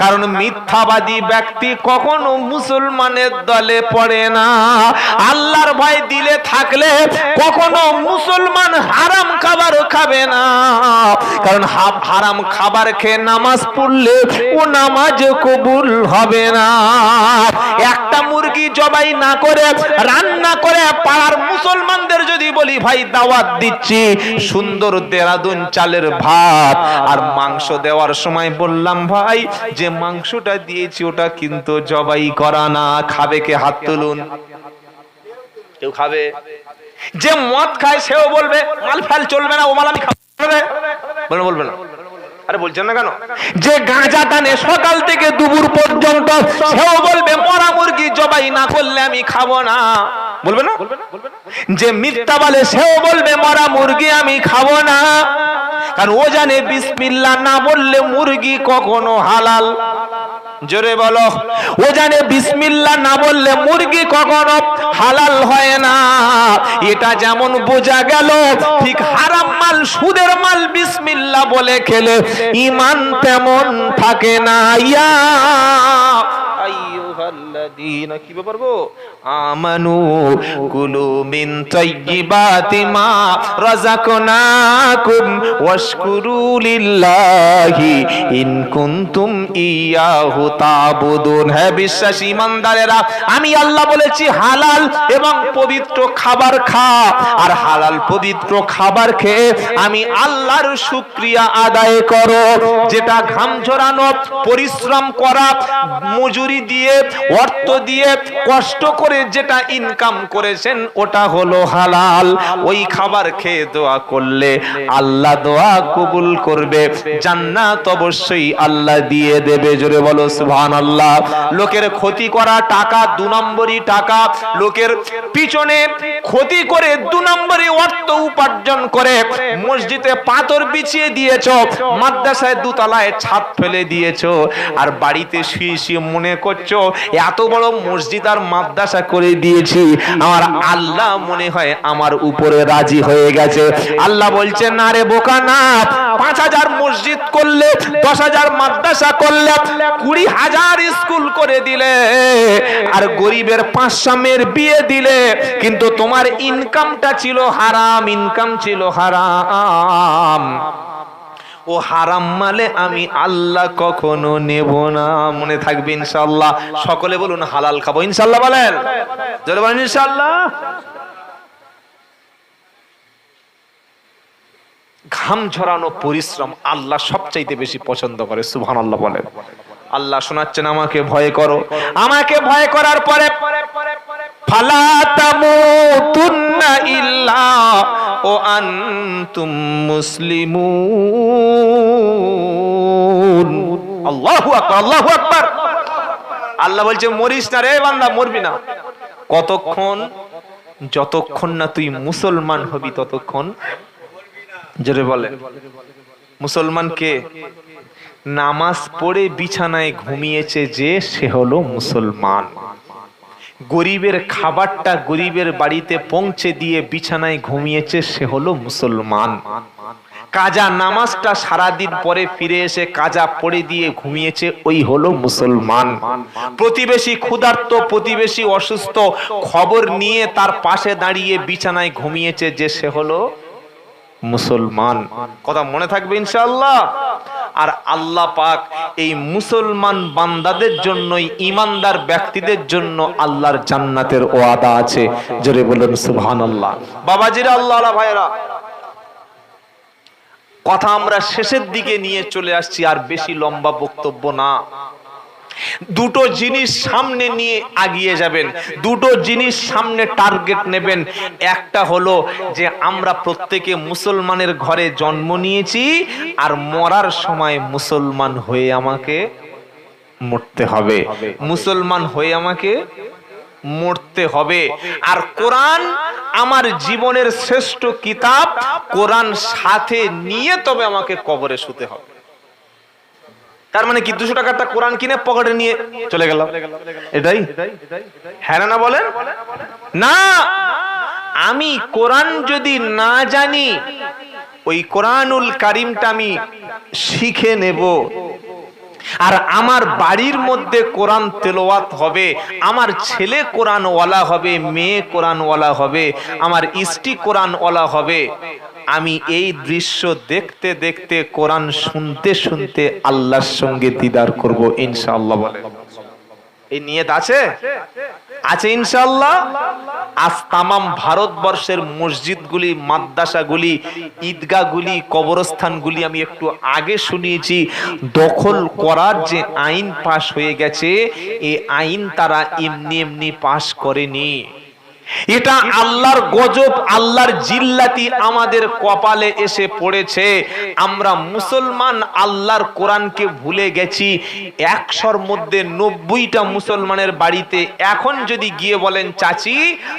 কারণ মিথ্যাবাদী ব্যক্তি কখনো মুসলমানের দলে পড়ে না। আল্লাহর ভয় দিলে থাকলে কখনো মুসলমান হারাম খাবার খাবে না। কারণ হারাম খাবার খেয়ে নামাজ পড়লে ও নামাজ কবুল হবে না। একটা মুরগি জবাই না করে রান্না করে পাড়ার মুসলমানদের যদি বলি ভাই দাওয়াত দিচ্ছি, সুন্দর দেরাদুন চালের ভাত আর মাংস দেওয়ার সময় বললাম ভাই যে মাংসটা দিয়েছি ওটা কিন্তু জবাই করা না, খাবে কে? হাত তুলুন। কেউ খাবে? যে মদ খায় সেও বলবে মাল ফাল চলবে না, ও মাল আমি খাবো, বলবে না? আরে বলছেন না কেন? যে গাঁজা টানে সকাল থেকে দুপুর পর্যন্ত সেও বলবে মরা মুরগি জবাই না করলে আমি খাবো না, বলবে না? যে মিথ্যা বলে সেও বলবে মরা মুরগি আমি খাবো না। কারণ ও জানে বিসমিল্লাহ না বললে মুরগি কখনো হালাল। জোরে বলো। ও জানে বিসমিল্লাহ না বললে মুরগি কখনো হালাল হয় না। এটা যেমন বোঝা গেল, ঠিক হারাম মাল সুদের মাল বিসমিল্লাহ বলে খেলে ঈমান তেমন থাকে না। ইয়া আইয়ুহাল্লাযীনা, কি ব্যাপার গো? আমানু কুলু মিন তাইয়্যিবাতি মা রাযাকনাকুম ওয়াশকুরু লিল্লাহি ইন কুনতুম ইয়াহু তা'বুদুন। হে বিশ্বাসী ইমানদারেরা, আমি আল্লাহ বলেছি হালাল এবং পবিত্র খাবার খা, আর হালাল পবিত্র খাবার খেয়ে আমি আল্লাহর শুকরিয়া আদায় করো। যেটা ঘাম ঝরানো, পরিশ্রম করা, মজুরি দিয়ে, অর্থ দিয়ে, কষ্ট করে যেটা ইনকাম করেছেন ওটা হলো হালাল। ওই খাবার খেয়ে দোয়া করলে আল্লাহ দোয়া কবুল করবে, জান্নাত অবশ্যই আল্লাহ দিয়ে দেবে। জোরে বলো সুবহানাল্লাহ। লোকের ক্ষতি করা টাকা, 2 নম্বরই টাকা, লোকের পিছনে ক্ষতি করে 2 নম্বরই অর্থ উপার্জন করে মসজিদে পাথর বিছিয়ে দিয়েছো, মাদ্রাসায় 2 তলায় ছাদ ফেলে দিয়েছো, আর বাড়িতে শুয়ে শুয়ে মনে করছো এত বড় মসজিদ আর মাদ্রাসা করে দিয়েছি, আমার আল্লাহ মনে হয় আমার উপরে রাজি হয়ে গেছে। আল্লাহ বলছেন না রে বোকা, না। 5000 মসজিদ করলে, 10,000 মাদ্রাসা করলে, 20,000 স্কুল করে দিলে, আর গরিবের 5 মেয়ের বিয়ে দিলে, কিন্তু তোমার ইনকামটা ছিল হারাম, ইনকাম ছিল হারাম। ও হারাম মালে আমি আল্লাহ কখনো নেব না। মনে থাকবে ইনশাআল্লাহ। সকলে বলুন হালাল খাবো ইনশাআল্লাহ। বলেন, জোরে বলেন ইনশাআল্লাহ। ঘাম ঝরানো পরিশ্রম আল্লাহ সবচাইতে বেশি পছন্দ করে। সুবহানাল্লাহ বলেন। আল্লাহ শোনাচ্ছেন আমাকে ভয় করো, আমাকে ভয় করার পরে ফালা তামুতুন্না ইল্লা ও আনতুম মুসলিমুন। আল্লাহু আকবার, আল্লাহু আকবার। আল্লাহ বলছে মরিস না রে বান্দা, মরবি না। কতক্ষণ? যতক্ষণ না তুই মুসলমান হবি ততক্ষণ। জোরে বলে। মুসলমান কে? নামাজ পড়ে বিছানায় ঘুমিয়েছে যে, সে হলো মুসলমান। গরিবের খাবারটা গরিবের বাড়িতে পৌঁছে দিয়ে বিছানায় ঘুমিয়েছে, সে হলো মুসলমান। কাজা নামাজটা সারাদিন পরে ফিরে এসে কাজা পড়ে দিয়ে ঘুমিয়েছে, ওই হলো মুসলমান। প্রতিবেশী ক্ষুধার্ত, প্রতিবেশী অসুস্থ, খবর নিয়ে তার পাশে দাঁড়িয়ে বিছানায় ঘুমিয়েছে যে, সে হলো মুসলমান। কথা মনে থাকবে ইনশাআল্লাহ। আর আল্লাহ পাক এই মুসলমান বান্দাদের জন্যই, ঈমানদার ব্যক্তিদের জন্য আল্লাহর জান্নাতের ওয়াদা আছে। জোরে বলুন সুবহানাল্লাহ। বাবাজিরা, আল্লাহওয়ালা ভাইরা, কথা আমরা শেষের দিকে নিয়ে চলে আসছি, আর বেশি লম্বা বক্তব্য না। দুটো জিনিস সামনে নিয়ে আগিয়ে যাবেন, দুটো জিনিস সামনে টার্গেট নেবেন। একটা হলো যে আমরা প্রত্যেকে মুসলমানের ঘরে জন্ম নিয়েছি, আর মরার সময় মুসলমান হয়ে আমাকে মরতে হবে, মুসলমান হয়ে আমাকে মরতে হবে। আর কোরআন আমার জীবনের শ্রেষ্ঠ কিতাব, কোরআন সাথে নিয়ে তবে আমাকে কবরে শুতে হবে। তার মানে কি 200 টাকারটা কোরআন কিনে পকেটে নিয়ে চলে গেল, এটাই? হ্যাঁ না বলেন না? আমি কোরআন যদি না জানি, ওই কোরআনুল কারীমটা আমি শিখে নেব, আর আমার বাড়ির মধ্যে কোরআন তেলাওয়াত হবে, আমার ছেলে কোরআনওয়ালা হবে, মেয়ে কোরআনওয়ালা হবে, আমার স্ত্রী কোরআনওয়ালা হবে। আমি এই দৃশ্য দেখতে দেখতে, কোরআন শুনতে শুনতে আল্লাহর সঙ্গে দিদার করব ইনশাআল্লাহ। বলে এই নিয়ত আছে? আছে ইনশাআল্লাহ। আজ তামাম ভারতবর্ষের মসজিদগুলি, মাদ্রাসাগুলি, ঈদগাহগুলি, কবরস্থানগুলি আমি একটু আগে শুনিয়েছি, দখল করার যে আইন পাশ হয়ে গেছে, এই আইন তারা এমনি এমনি পাশ করেনি। এটা আল্লাহর গজব, আল্লাহর জিল্লাতি আমাদের কপালে এসে পড়েছে। আমরা মুসলমান আল্লাহর কোরআনকে ভুলে গেছি। 100-র মধ্যে 90টা মুসলমানের বাড়িতে এখন যদি গিয়ে বলেন, চাচি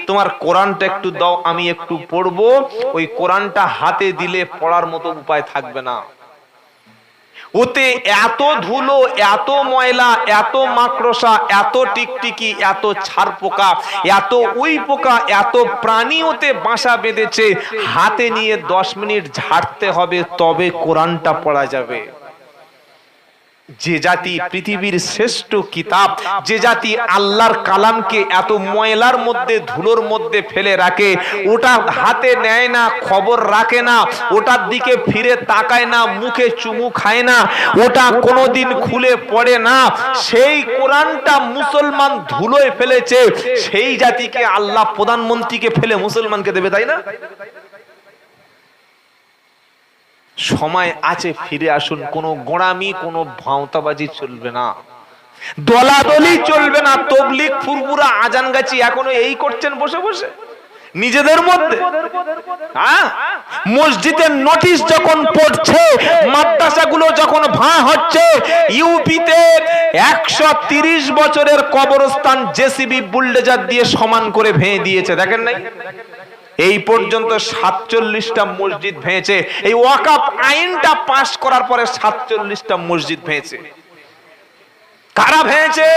তোমার কোরআনটা একটু দাও, আমি একটু পড়বো, ওই কোরআনটা হাতে দিলে পড়ার মতো উপায় থাকবে না। ওতে এত ধুলো, এত ময়লা, এত মাকড়সা, এত টিকটিকি, এত ছাড় পোকা, এত উই পোকা, এত প্রাণী ওতে বাসা বেঁধেছে, হাতে নিয়ে 10 মিনিট ঝাড়তে হবে, তবে কোরআনটা পড়া যাবে। যে জাতি পৃথিবীর শ্রেষ্ঠ কিতাব, যে জাতি আল্লাহর কালামকে এত ময়লার মধ্যে, ধুলোর মধ্যে ফেলে রাখে, ওটা হাতে নেয় না, খবর রাখে না, ওটার দিকে ফিরে তাকায় না, মুখে চুমু খায় না, ওটা কোনোদিন খুলে পড়ে না, সেই কোরআনটা মুসলমান ধুলোয় ফেলেছে। সেই জাতিকে আল্লাহ প্রধানমন্ত্রীকে ফেলে মুসলমানকে দেবে, তাই না? সময় আছে, ফিরে আসুন। কোনো গোঁড়ামি, কোনো ভাঁওতাবাজি চলবে না, দলাদলি চলবে না। তবলিগ ফুরফুরা আজান গাছি এখনো এই করছেন বসে বসে নিজেদের মধ্যে। মসজিদের নোটিশ যখন পড়ছে, মাদ্রাসাগুলো যখন ভাঁ হচ্ছে, ইউপিতে 130 বছরের কবরস্থান জেসিবি বুলডোজার দিয়ে সমান করে ভেঙে দিয়েছে, দেখেন নাই? এই পর্যন্ত 47টা মসজিদ ভেঙেছে। এই ওয়াকফ আইনটা পাশ করার পরে 47টা মসজিদ ভেঙেছে। কারা ভেঙেছে?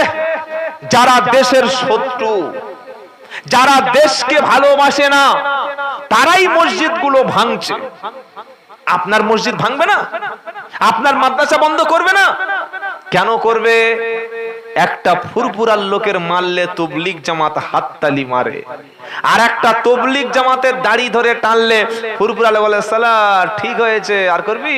যারা দেশের শত্রু, যারা দেশকে ভালোবাসে না, তারাই মসজিদগুলো ভাঙছে। আপনার মসজিদ ভাঙবে না? আপনার মাদ্রাসা বন্ধ করবে না? কেন করবে? একটা ফুরফুরার লোকের মারলে তবলিগ জামাত হাততালি মারে, আর একটা তবলিগ জামাতের দাড়ি ধরে টানলে ফুরফুরালে বলে সালাহ ঠিক হয়েছে, আর করবি?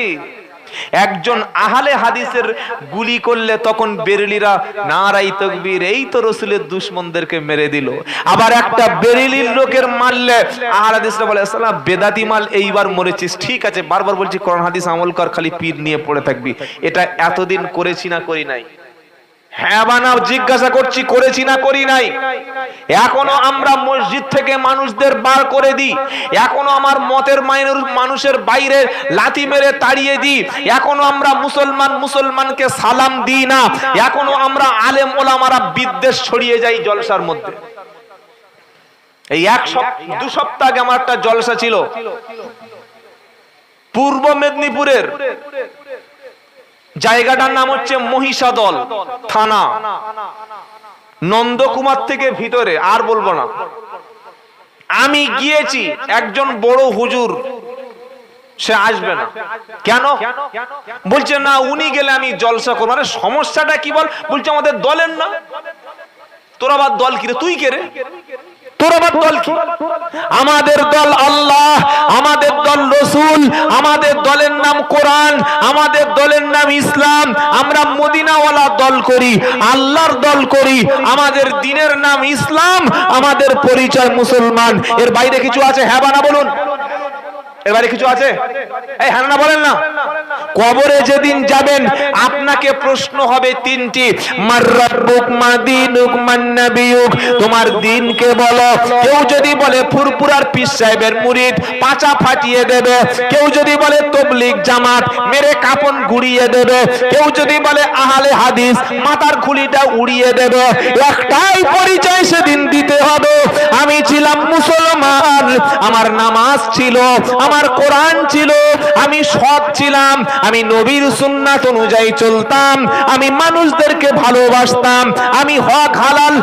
একজন আহলে হাদিসের গুলি করলে তখন বেরেলিরা নারাই তাকবীর, এই তো রাসূলের দুশমনদেরকে মেরে দিল। আবার একটা বেরেলির লোকের মারলে আহলে হাদিসরা বলে সালাহ বেদাতি মাল, এইবার মরেছিস, ঠিক আছে, বারবার বলছি কোরআন হাদিস আমল কর, খালি পীর নিয়ে পড়ে থাকবি। এটা এতদিন করেছি না করি নাই? হ্যাঁ বানাও, জিজ্ঞাসা করছি করেছি না করি নাই? এখনো আমরা মসজিদ থেকে মানুষদের বার করে দিই, এখনো আমার মতের মানুষের বাইরে লাথি মেরে তাড়িয়ে দিই, এখনো আমরা মুসলমানকে সালাম দিই না, এখনো আমরা আলেম ওলামারা বিদ্বেষ ছড়িয়ে যাই জলসার মধ্যে। এই 2 সপ্তাহ আগে আমার একটা জলসা ছিল পূর্ব মেদিনীপুরের, জায়গাটার নাম হচ্ছে মহিষাদল থানা, নন্দকুমার থেকে ভিতরে, আর বলবো না। আমি গিয়েছি, একজন বড় হুজুর সে আসবে না। কেন? বলছে না উনি গেলে আমি জলসা করবো। আরে সমস্যাটা কি বল? বলছে আমাদের দলের না। তোর আবার দল কি রে? তুই কে রে? তোর আবার দল কি? আমাদের দল আল্লাহ, আমাদের দল রসুল, আমাদের দলের নাম কোরআন, আমাদের দলের নাম ইসলাম। আমরা মদিনাওয়ালা দল করি, আল্লাহর দল করি, আমাদের দ্বীনের নাম ইসলাম, আমাদের পরিচয় মুসলমান। এর বাইরে কিছু আছে? হ্যাঁ বা না বলুন? এবারে কিছু আছে? এই হ্যাঁ না বলেন না? কবরে যেদিন যাবেন আপনাকে প্রশ্ন হবে 3টি, মার রাব্বুক মা দীনুক মান নাবিয়ুক, তোমার দ্বীনকে বলো। কেউ যদি বলে ফুরফুরার পীর সাহেবের মুরিদ, পাছা ফাটিয়ে দেবে। কেউ যদি বলে তবলিগ জামাত, মেরে কাপন গুড়িয়ে দেবে। কেউ যদি বলে আহলে হাদিস, মাথার খুলিটা উড়িয়ে দেবে। একটাই পরিচয় সেদিন দিতে হবে, আমি ছিলাম মুসলমান, আমার নামাজ ছিল, আমার আমার কোরআন ছিল, আমি সৎ ছিলাম, আমি নবীর সুন্নাত অনুযায়ী চলতাম, আমি মানুষদেরকে ভালোবাসতাম, আমি হক হালাল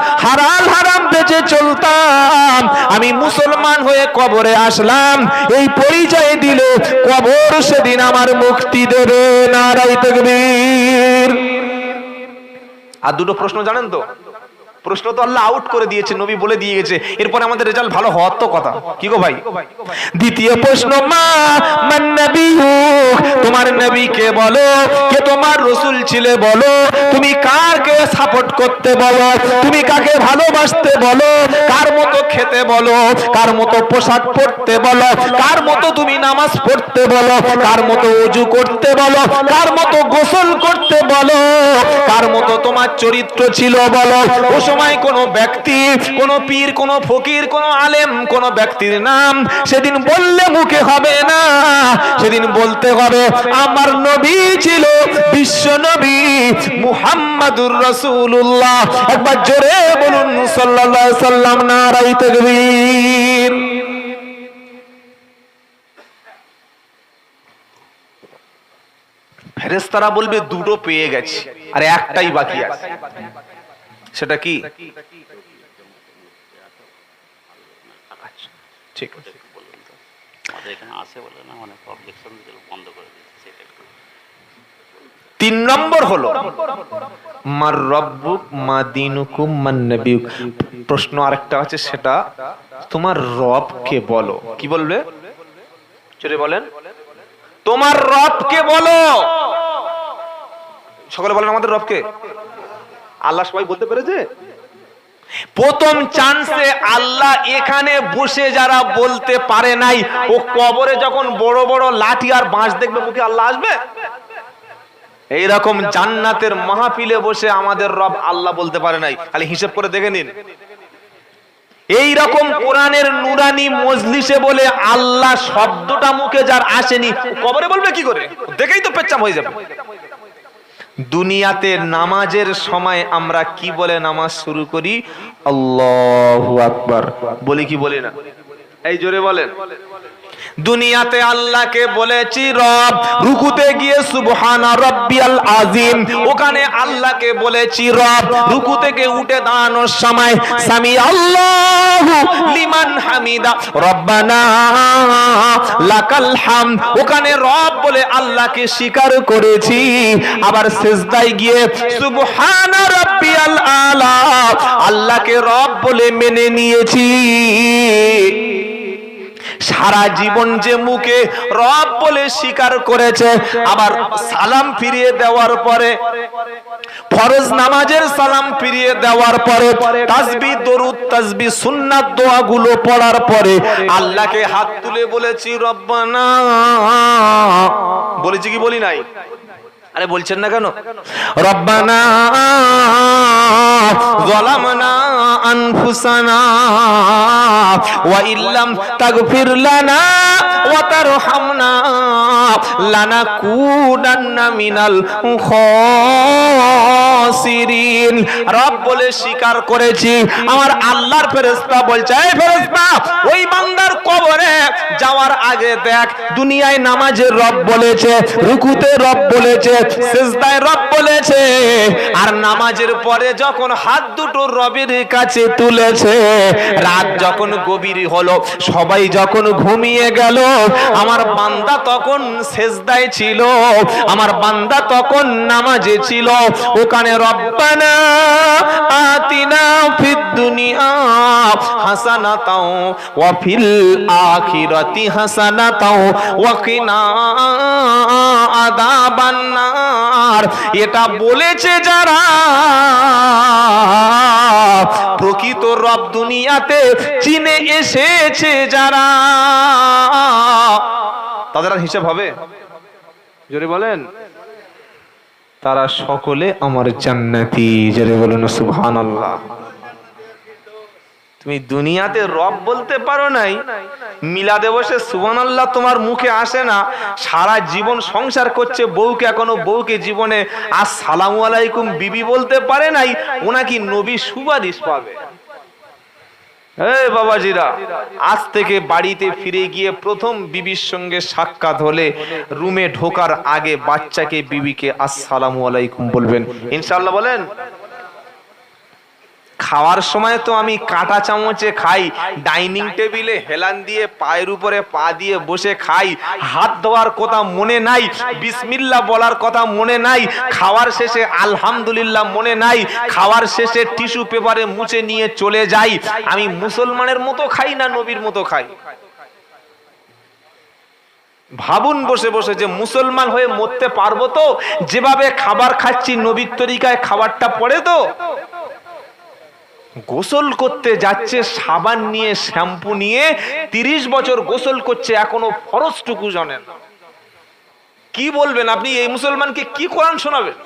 হারাম বেঁচে চলতাম, আমি মুসলমান হয়ে কবরে আসলাম, এই পরিচয় দিলে কবর সেদিন আমার মুক্তি দেবে। নারায়ে তাকবীর। আর দুটো প্রশ্ন জানেন তো? প্রশ্ন তো আল্লাহ আউট করে দিয়েছে, নবী বলে দিয়ে গেছে, এরপরে আমাদের রেজাল্ট ভালো হওয়ার তো কথা। কি গো ভাই? দ্বিতীয় প্রশ্ন, মান নবিয়্যু, তোমার নবীকে বলো, কে তোমার রাসূল ছিলে বলো, তুমি কাকে সাপোর্ট করতে বলো, তুমি কাকে ভালোবাসতে বলো, কার মতো খেতে বলো, কার মতো পোশাক পরতে বলো, কার মতো তুমি নামাজ পড়তে বলো, কার মতো ওযু করতে বলো, কার মতো গোসল করতে বলো, কার মতো তোমার চরিত্র ছিল বলো। ও সময় কোন ব্যক্তি, কোন পীর, কোন ফকির, কোন আলেম, কোন ব্যক্তির নাম সেদিন বললে মুখে হবে না, সেদিন বলতে হবে আমার নবী ছিল বিশ্ব নবী মুহাম্মাদুর রাসূলুল্লাহ। একবার জোরে বলুন সাল্লাল্লাহু আলাইহি সাল্লাম। নারায়ে তাকবীর। ফেরেশতারা বলবে দুটো পেয়ে গেছি, আর একটাই বাকি আছে। সেটা কি? ঠিক আছে, তিন নম্বর হলো মার রব্বুক মা দীনুকুম মান নবিয়ুক। প্রশ্ন আরেকটা আছে, সেটা তোমার রবকে বলো। কি বলবে? চলে বলেন, তোমার রবকে বলো। সকলে বলেন আমাদের রবকে। আল্লাহ সবাই বলতে পেরেছে? প্রথম চান্সে আল্লাহ এখানে বসে যারা বলতে পারে নাই, ও কবরে যখন বড় বড় লাঠি আর বাঁশ দেখবে মুখে আল্লাহ আসবে? এইরকম জান্নাতের মাহফিলে বসে আমাদের রব আল্লাহ বলতে পারে নাই, খালি হিসাব করে দেখে নিন। এই রকম কোরআনের নুরানি মজলিসে বলে আল্লাহ শব্দটা মুখে যার আসেনি, কবরে বলবে কি করে? দেখেই তো পেচ্ছাপ হয়ে যাবে। দুনিয়াতে নামাজের সময় আমরা কি বলে নামাজ শুরু করি? আল্লাহু আকবার বলি কি বলি না? এই জোরে বলেন। দুনিয়াতে আল্লাহকে বলেছি রব, রুকুতে গিয়ে সুবহানা রাব্বিয়াল আযীম, ওখানে আল্লাহকে বলেছি রব, রুকু থেকে উঠে দাঁড়ানোর সময় সামি আল্লাহু লিমান হামিদা রব্বানা লাকাল হামদ, ওখানে রব বলে আল্লাহকে স্বীকার করেছি। আবার সিজদায় গিয়ে সুবহানা রাব্বিয়াল আলা, আল্লাহকে রব বলে মেনে নিয়েছি। সারা জীবন যে মুখে রব বলে স্বীকার করেছে, আবার সালাম ফিরিয়ে দেওয়ার পরে, ফরজ নামাজের সালাম ফিরিয়ে দেওয়ার পরে, তাসবিহ দরুদ তাসবিহ সুন্নাত দোয়াগুলো পড়ার পরে আল্লাহকে হাত তুলে বলেছি রব্বানা। বলেছি কি বলি নাই? আরে বলছেন না কেন? রব্বানা যালামনা আনফুসানা ওয়া ইল্লাম তাগফির লানা ওয়া তারহামনা লানাকুনান্না মিনাল খাসিরিন। রব বলে স্বীকার করেছি। আমার আল্লাহর ফেরেশতা বলছে, এই ফেরেশতা, ওই বান্দার কবরে যাওয়ার আগে দেখ, দুনিয়ায় নামাজের রব বলেছে, রুকুতে রব বলেছে, সিজদায় রব বলেছে, আর নামাজের পরে যখন হাত দুটো রবের কাছে তুলেছে, রাত যখন গভীর হলো, সবাই যখন ঘুমিয়ে গেল, আমার বান্দা তখন সিজদায় ছিল, আমার বান্দা তখন নামাজে ছিল। ওখানে রব্বানা আতিনা ফিদ দুনিয়া হাসানাতাও ওয়া ফিল আখিরাতি হাসানাতাও ওয়া কিনা আযাবান নার, এটা বলেছে যারা, প্রকৃত রব দুনিয়াতে চিনে এসেছে যারা, তাদের আর হিসাব হবে? জোরে বলেন। তারা সকলে আমার জান্নাতি। জোরে বলুন সুবহানাল্লাহ। তুমি দুনিয়াতে রব বলতে পারো নাই, মিলাদে বসে সুবহানাল্লাহ তোমার মুখে আসে না, সারা জীবন সংসার করছে, বউকে এখনো বউকে জীবনে আসসালামু আলাইকুম বিবি বলতে পারে নাই, ওনা কি নবী সুপারিশ পাবে? এই বাবাজিরা, আজ থেকে বাড়িতে ফিরে গিয়ে প্রথম বিবির সঙ্গে সাক্ষাৎ হলে রুমে ঢোকার আগে বাচ্চাকে বিবিকে আসসালামু আলাইকুম বলবেন, ইনশাআল্লাহ বলেন। খাওয়ার সময় তো আমি কাঁটা চামচে খাই, ডাইনিং টেবিলে হেলান দিয়ে পায়ের উপরে পা দিয়ে বসে খাই, হাত ধোয়ার কথা মনে নাই, বিসমিল্লাহ বলার কথা মনে নাই, খাওয়ার শেষে আলহামদুলিল্লাহ মনে নাই, খাওয়ার শেষে টিস্যু পেপারে মুছে নিয়ে চলে যাই। আমি মুসলমানের মতো খাই না নবীর মতো খাই? ভাবুন বসে বসে যে মুসলমান হয়ে মরতে পারবো তো? যেভাবে খাবার খাচ্ছি নবীর তরিকায় খাবারটা পড়ে তো? গোসল করতে যাচ্ছে সাবান নিয়ে শ্যাম্পু নিয়ে, 30 বছর গোসল করছে, এখনো ফরজটুকু জানেন। কি বলবেন আপনি? এই মুসলমানকে কি কোরআন শোনাবেন?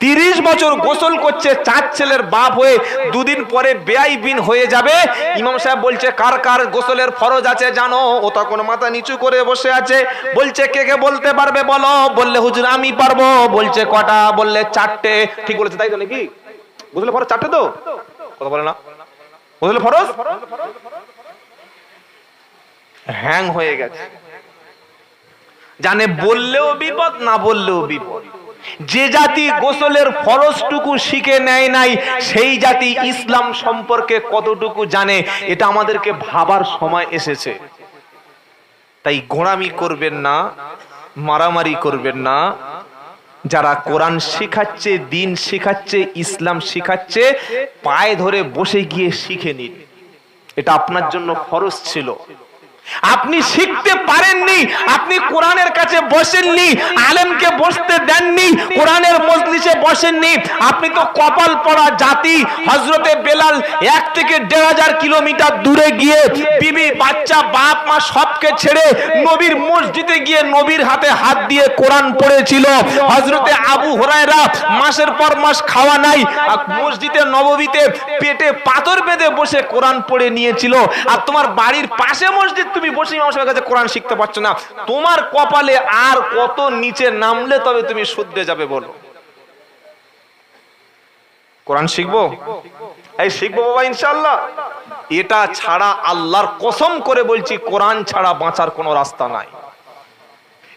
30 বছর গোসল করছে, 4 ছেলের বাপ হয়ে 2 দিন পরে বেআইবিন হয়ে যাবে। ইমাম সাহেব বলছে কার কার গোসলের ফরজ আছে জানো? ও তখন মাথা নিচু করে বসে আছে। বলছে কে কে বলতে পারবে বলো? বললে হুজুর আমি পারবো। বলছে কটা? বললে 4টে। ঠিক বলেছে তাই তো নাকি? গোসলের ফরজ 4টে তো? কথা বলে না? গোসলের ফরজ হ্যাং হয়ে গেছে, জানে বললেও বিপদ, না বললেও বিপদ। যে জাতি গোসলের ফরজটুকু শিখে নেয় নাই, সেই জাতি ইসলাম সম্পর্কে কতটুকু জানে, এটা আমাদেরকে ভাবার সময় এসেছে। তাই গোঁড়ামি করবেন না, মারামারি করবেন না। যারা কোরআন শিখাচ্ছে, দিন শিখাচ্ছে, ইসলাম শিখাচ্ছে, পায়ে ধরে বসে গিয়ে শিখে নিন। এটা আপনার জন্য ফরজ ছিল। আপনি শিখতে পারেননি, আপনি কোরআনের কাছে বসেননি, আলেমকে বসতে দেননি, কোরআনের মজলিসে বসেননি, আপনি তো কপাল পড়া জাতি। হযরতে বেলাল 1 থেকে 1,500 কিলোমিটার দূরে গিয়ে বিবি বাচ্চা বাপ মা সবকে ছেড়ে নবীর মসজিদে গিয়ে নবীর হাতে হাত দিয়ে কোরআন পড়েছিল। হযরতে আবু হুরায়রা মাসের পর মাস খাওয়া নাই, মসজিদে নববীতে পেটে পাথর বেঁধে বসে কোরআন পড়ে নিয়েছিল। আর তোমার বাড়ির পাশে মসজিদ, তুমি বসে ইমাম সাহেবের কাছে কোরআন শিখতে পারছো না। তোমার কপালে আর কত নিচে নামলে তবে তুমি শুদ্ধে যাবে বলো? কোরআন শিখবো, এই শিখবো বাবা ইনশাআল্লাহ। এটা ছাড়া আল্লাহর কসম করে বলছি, কোরআন ছাড়া বাঁচার কোনো রাস্তা নাই।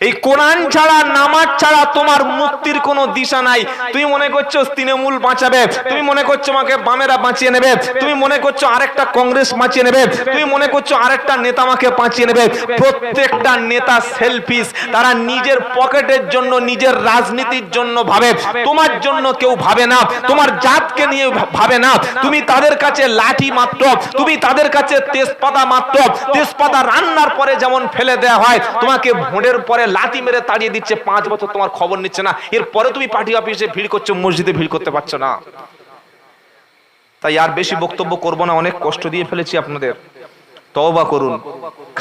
এই কোরআন ছাড়া, নামাজ ছাড়া তোমার মুক্তির কোনো দিশা নাই। তুমি মনে করছো তৃণমূল বাঁচাবে, তুমি মনে করছো আমাকে বামেরা বাঁচিয়ে নেবে, তুমি মনে করছো আরেকটা কংগ্রেস বাঁচিয়ে নেবে, তুমি মনে করছো আরেকটা নেতা আমাকে বাঁচিয়ে নেবে। প্রত্যেকটা নেতা সেলফিশ, তারা নিজের পকেটের জন্য, নিজের রাজনীতির জন্য ভাবে। তোমার জন্য কেউ ভাবে না, তোমার জাতকে নিয়ে ভাবে না। তুমি তাদের কাছে লাঠি মাত্র, তুমি তাদের কাছে তেজপাতা মাত্র। তেজপাতা রান্নার পরে যেমন ফেলে দেওয়া হয়, তোমাকে ভোটের পরে লাঠি মেরে তাড়িয়ে দিচ্ছে, 5 বছর তোমার খবর নিচ্ছে না। এরপরে তুমি পার্টি অফিসে ভিড় করছো, মসজিদে ভিড় করতে পারছো না। তাই আর বেশি বক্তব্য করব না, অনেক কষ্ট দিয়ে ফেলেছি আপনাদের। তওবা করুন,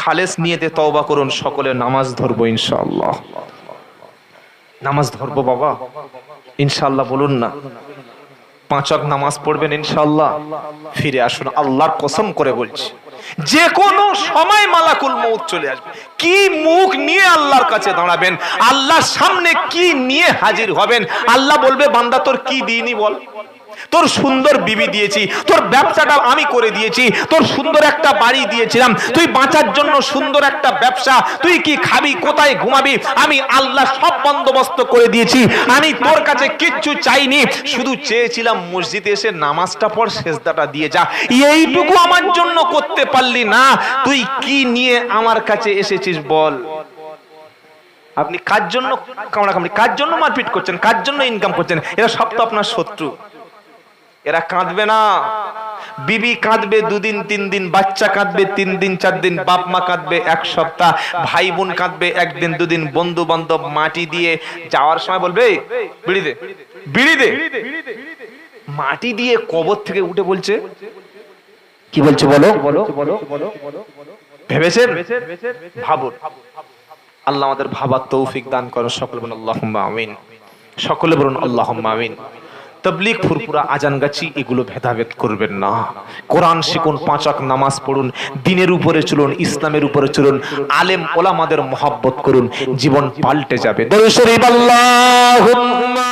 খালেস নিয়তে তওবা করুন। সকলে নামাজ ধরবো ইনশাআল্লাহ, নামাজ ধরবো বাবা ইনশাআল্লাহ। বলুন না 5 ওয়াক্ত নামাজ পড়বেন ইনশাআল্লাহ। ফিরে আসুন, আল্লাহর কসম করে বলছি, যে কোনো সময় মালাকুল মউত চলে আসবে। কি মুখ নিয়ে আল্লাহর কাছে দাঁড়াবেন? আল্লাহর সামনে কি নিয়ে হাজির হবেন? আল্লাহ বলবে বান্দা তোর কি দিইনি বল? তোর সুন্দর বিবি দিয়েছি, তোর ব্যবসাটা আমি করে দিয়েছি, তোর সুন্দর একটা বাড়ি দিয়েছিলাম, তুই বাঁচার জন্য সুন্দর একটা ব্যবসা, তুই কি খাবি, কোথায় ঘুমাবি, আমি আল্লাহ সব বন্দোবস্ত করে দিয়েছি। আমি তোর কাছে কিচ্ছু চাইনি, শুধু চেয়েছিলাম মসজিদে এসে নামাজটা পড়, সেজদাটা দিয়ে যা। এইটুকু আমার জন্য করতে পারলি না, তুই কি নিয়ে আমার কাছে এসেছিস বল? আপনি কার জন্য কামড়াকামড়ি, কার জন্য মারপিট করছেন, কার জন্য ইনকাম করছেন? এরা সব তো আপনার শত্রু। এরা কাঁদবে না, বিবি কাঁদবে 2 দিন 3 দিন, বাচ্চা কাঁদবে 3 দিন 4 দিন, বাপ মা কাঁদবে 1 সপ্তাহ, ভাই বোন কাঁদবে 1 দিন 2 দিন, বন্ধু বান্ধব মাটি দিয়ে যাওয়ার সময় বলবে বিড়ি দে, বিড়ি দে। মাটি দিয়ে কবর থেকে উঠে বলছে, কি বলছে বলো? ভেবেছেন? ভাবুন। আল্লাহ আমাদের ভাবার তৌফিক দান করুন। সকলে বলুন আল্লাহুম্মা আমিন। সকলে বলুন আল্লাহুম্মা আমিন। তবলিগ, ফুরফুরা, আজান গাছি এগুলো ভেদাভেদ করবেন না। কোরআন শিখুন, 5 ওয়াক্ত নামাজ পড়ুন, দিনের উপরে চলুন, ইসলামের উপরে চলুন, আলেম ওলামাদের মহব্বত করুন, জীবন পাল্টে যাবে। দরুদ শরীফ আল্লাহুম্মা